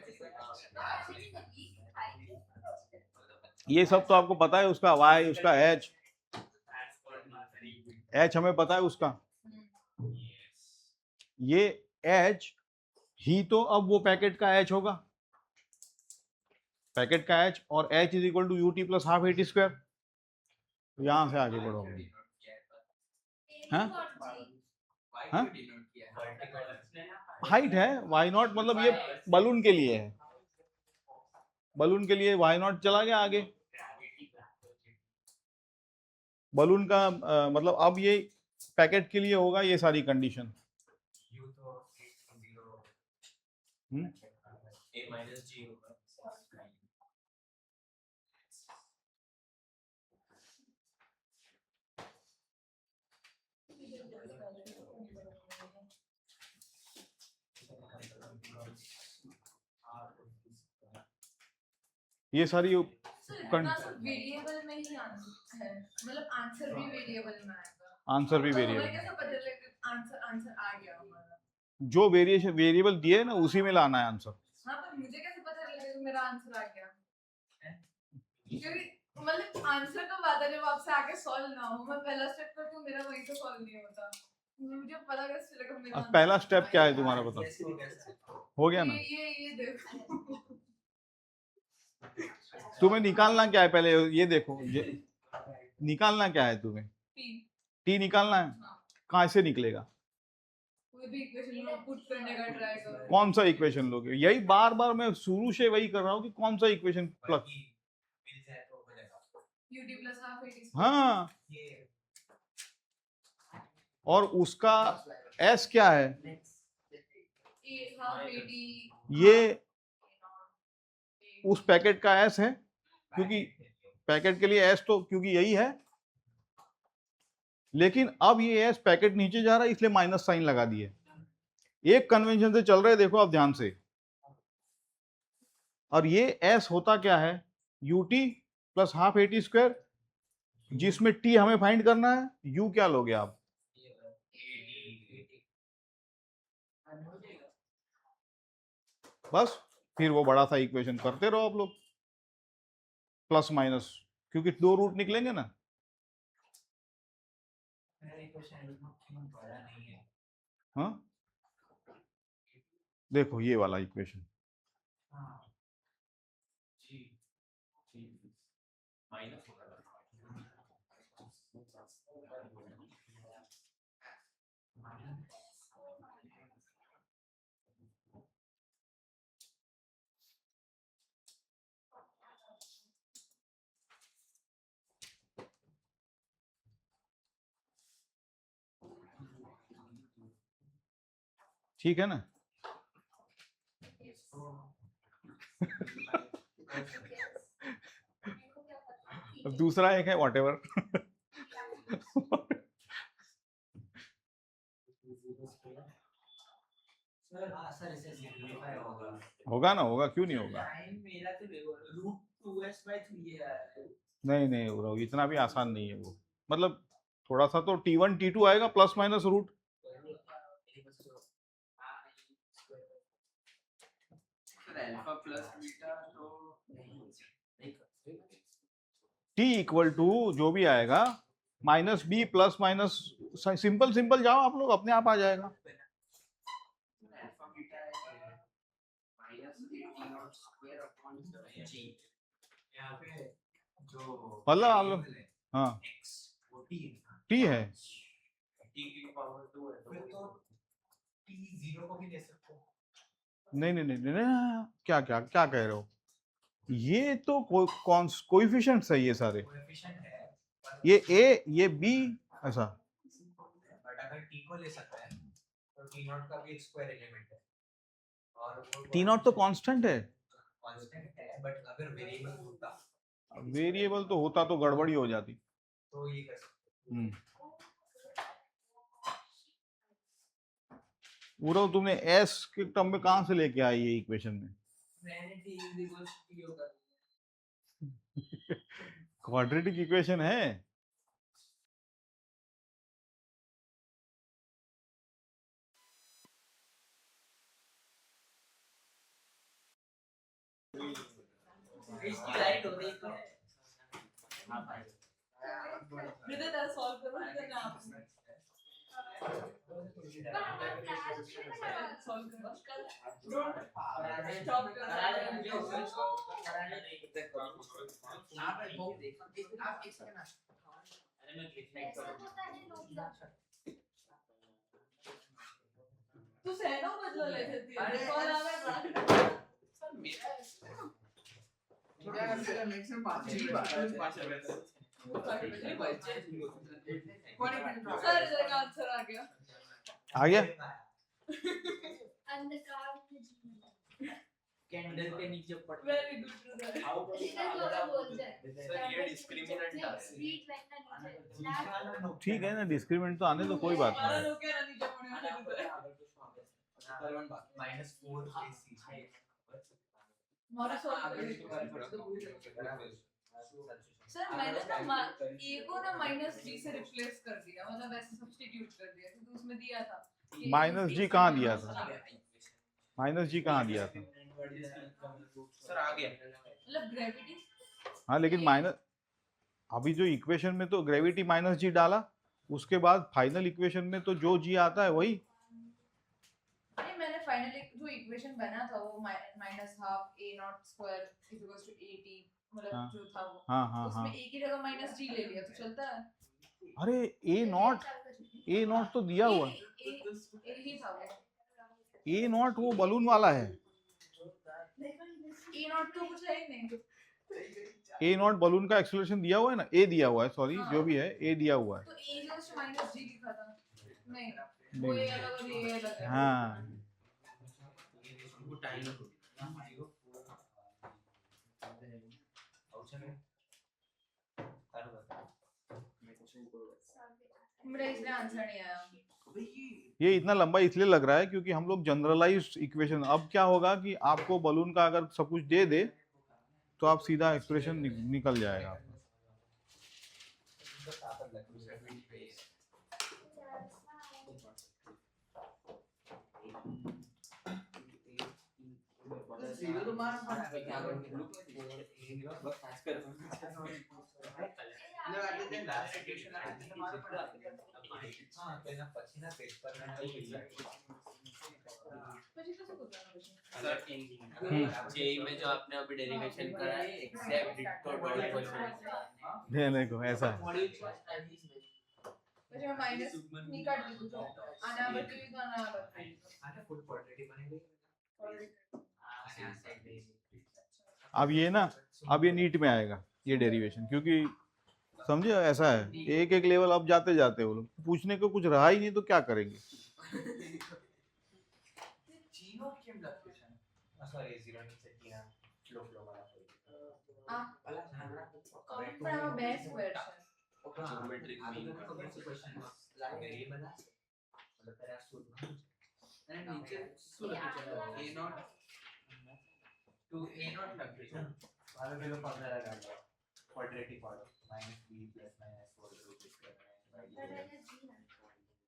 ये सब तो आपको पता है, उसका वाई, उसका एच हमें पता है उसका। ये एच ही तो अब वो पैकेट का एच होगा, पैकेट का एच, और h is equal to U T plus half a t square. यहां से आगे बढ़ोगे। हाँ हाँ हाइट है, वाई नॉट, मतलब ये बलून के लिए है, बलून के लिए वाई नॉट चला गया आगे। बलून का मतलब अब ये पैकेट के लिए होगा ये सारी कंडीशन। a minus g होगा। ये सारी सर इतना सब वेरिएबल में ही आंसर है, मतलब आंसर भी वेरिएबल में आएगा। आंसर भी तो हमें वेरिएबल, कैसे पता चलेगा आंसर आ गया हमारा? जो वेरिएबल दिए ना उसी में लाना है आंसर। हाँ पर मुझे कैसे पता चलेगा कि मेरा आंसर आ गया? क्योंकि मतलब आंसर कब आता है, जब आपसे आके सॉल्व ना हो। मैं पहला स्टेप करती हूँ, मेरा वही तो सॉल्व नहीं होता, मुझे पता कैसे चलेगा मेरा अब पहला स्टेप क्या है तुम्हारा, बताओ? कैसे हो कैसे हो गया ना? ये देखो तुम्हें निकालना क्या है पहले ये देखो, ये निकालना क्या है तुम्हें? टी निकालना है। कहाँ से निकलेगा? कोई भी इक्वेशन में पुट करने का ट्राई करो। कौन सा इक्वेशन लोगे? यही बार बार मैं शुरू से वही कर रहा हूँ कि कौन सा इक्वेशन प्लस। मिल जाए तो हो जाएगा ut plus half at is हाँ, ये और उसका एस क्या है? a half at ये उस पैकेट का एस है, क्योंकि पैकेट के लिए एस तो क्योंकि यही है, लेकिन अब ये एस पैकेट नीचे जा रहा है इसलिए माइनस साइन लगा दिए। एक कन्वेंशन से चल रहे, देखो आप ध्यान से। और ये एस होता क्या है? UT plus half a t square, जिसमें टी हमें फाइंड करना है। यू क्या लोगे आप? बस फिर वो बड़ा सा इक्वेशन करते रहो आप लोग, प्लस माइनस, क्योंकि दो रूट निकलेंगे ना। हाँ देखो ये वाला इक्वेशन, ठीक है ना? अब दूसरा एक है वॉट एवर। सर इसे सिंपलीफाई होगा होगा ना, होगा क्यों नहीं होगा? मेरा तो √2s/3 है। नहीं नहीं ब्रो, इतना भी आसान नहीं है वो, मतलब थोड़ा सा तो T1 T2 आएगा plus minus root. Alpha plus beta तो T इक्वल टू जो भी आएगा minus b plus minus, simple simple जाओ आप लोग, अपने आप आ जाएगा। अल्फा बीटा है -18/g। यहाँ पे जो मतलब आप लोग, हाँ x वो t T है, t की पावर 2 है फिर तो t 0 को भी ले सकते हो। नहीं नहीं नहीं नहीं, नहीं क्या क्या क्या कह रहे हो? ये तो कोएफिशिएंट्स है ये सारे, कोएफिशिएंट है ये a ये b ऐसा। बट अगर t को ले सकते हैं तो t नॉट का भी एक स्क्वायर एलिमेंट है, और T नॉट तो कांस्टेंट है। कांस्टेंट है, बट अगर वेरिएबल होता वेरिएबल तो होता तो गड़बड़ी हो जाती। तो ये कर सकते पूरा तुमने s के टर्म में कहां से लेके आई ये इक्वेशन में? मैंने t = t होगा। क्वाड्रेटिक इक्वेशन है। इसकी राइट हो रही है। ब्रदर दैट सॉल्व करो, ब्रदर ना आप सॉल्व करो। स्टॉप आप एक सेकंड तू सहनो बदला ले सकती है। अरे, कॉल आ रहा है। सर मेरा मैक्सिमम 5 सर इधर का आंसर आ गया। आ गया? अंधकार में जीवन। कैंडल के नीचे पड़ वेरी गुड ब्रदर। इधर जो बोलते हैं सर ये डिस्क्रिमिनेंट है। स्ट्रीट लाइट का नीचे ठीक है ना, डिस्क्रिमिनेंट तो आने तो कोई बात हमारा नहीं। लोग क्या ना नीचे पड़े वाले ब्रदर। -4 ac हमारा सॉल्व सर मैंने ना ए को ना माइनस जी से रिप्लेस कर दिया, मतलब ऐसे सब्स्टिट्यूट कर दिया क्योंकि उसमें दिया था कि माइनस जी कहाँ दिया था? माइनस जी कहाँ दिया था? सर आ गया मतलब ग्रेविटी। हाँ लेकिन माइनस, अभी जो इक्वेशन में तो ग्रेविटी माइनस जी डाला, उसके बाद फाइनल इक्वेशन में तो जो जी आता है वही। नहीं मैंने फाइनली जो इक्वेशन बना था वो minus half a naught square equals to 80 मतलब हाँ, जो था वो हाँ हाँ उसमें हाँ। ए की जगह माइनस जी ले लिया तो चलता है। अरे ए नॉट तो दिया हुआ है। ए ही था वो। ए नॉट वो बलून वाला है। ए नॉट तो कुछ है ही नहीं। ए नॉट बलून का एक्सेलरेशन दिया हुआ है ना, ए दिया हुआ है, सॉरी हाँ। जो भी है ए दिया हुआ है। तो ए जस्ट माइनस जी लिखा था। नहीं वो ए अलग और ये अलग है। हाँ मेरा इसलिए आंसर नहीं आया। ये इतना लंबा इसलिए लग रहा है क्योंकि हम लोग जनरलाइज्ड इक्वेशन, अब क्या होगा कि आपको बलून का अगर सब कुछ दे दे तो आप सीधा एक्सप्रेशन निकल जाएगा आपका। सीधे तो मार पड़ा है क्या करोगे लास्ट सिचुएशन आती है हमारे पढ़ा हां तेरा પછી ના पेपर में પછી तो कुछ ना कुछ सर जेई में जो आपने अभी डेरिवेशन करा है एग्जैक्ट डिटो डॉट क्वेश्चन देने को ऐसा है। પછી मैं माइनस नहीं काट दी तो आना बची भी तो आना बची। आने फुल क्वाड्रेटिक बनेगी अब ये ना, अब ये नीट में आएगा ये डेरिवेशन, क्योंकि समझे ऐसा है, एक एक लेवल अब जाते जाते वो लोग पूछने को कुछ रहा ही नहीं तो क्या करेंगे। जीनो केम लोकेशन सॉरी 0 नीचे किया फ्लो वाला आ कमेंट पर हम best version geometric mean question variable है मतलब तेरा सूत्र एंड नीचे A naught to A naught location वाला भी पता लगा क्वाड्रेटिक ऑर्डर -b +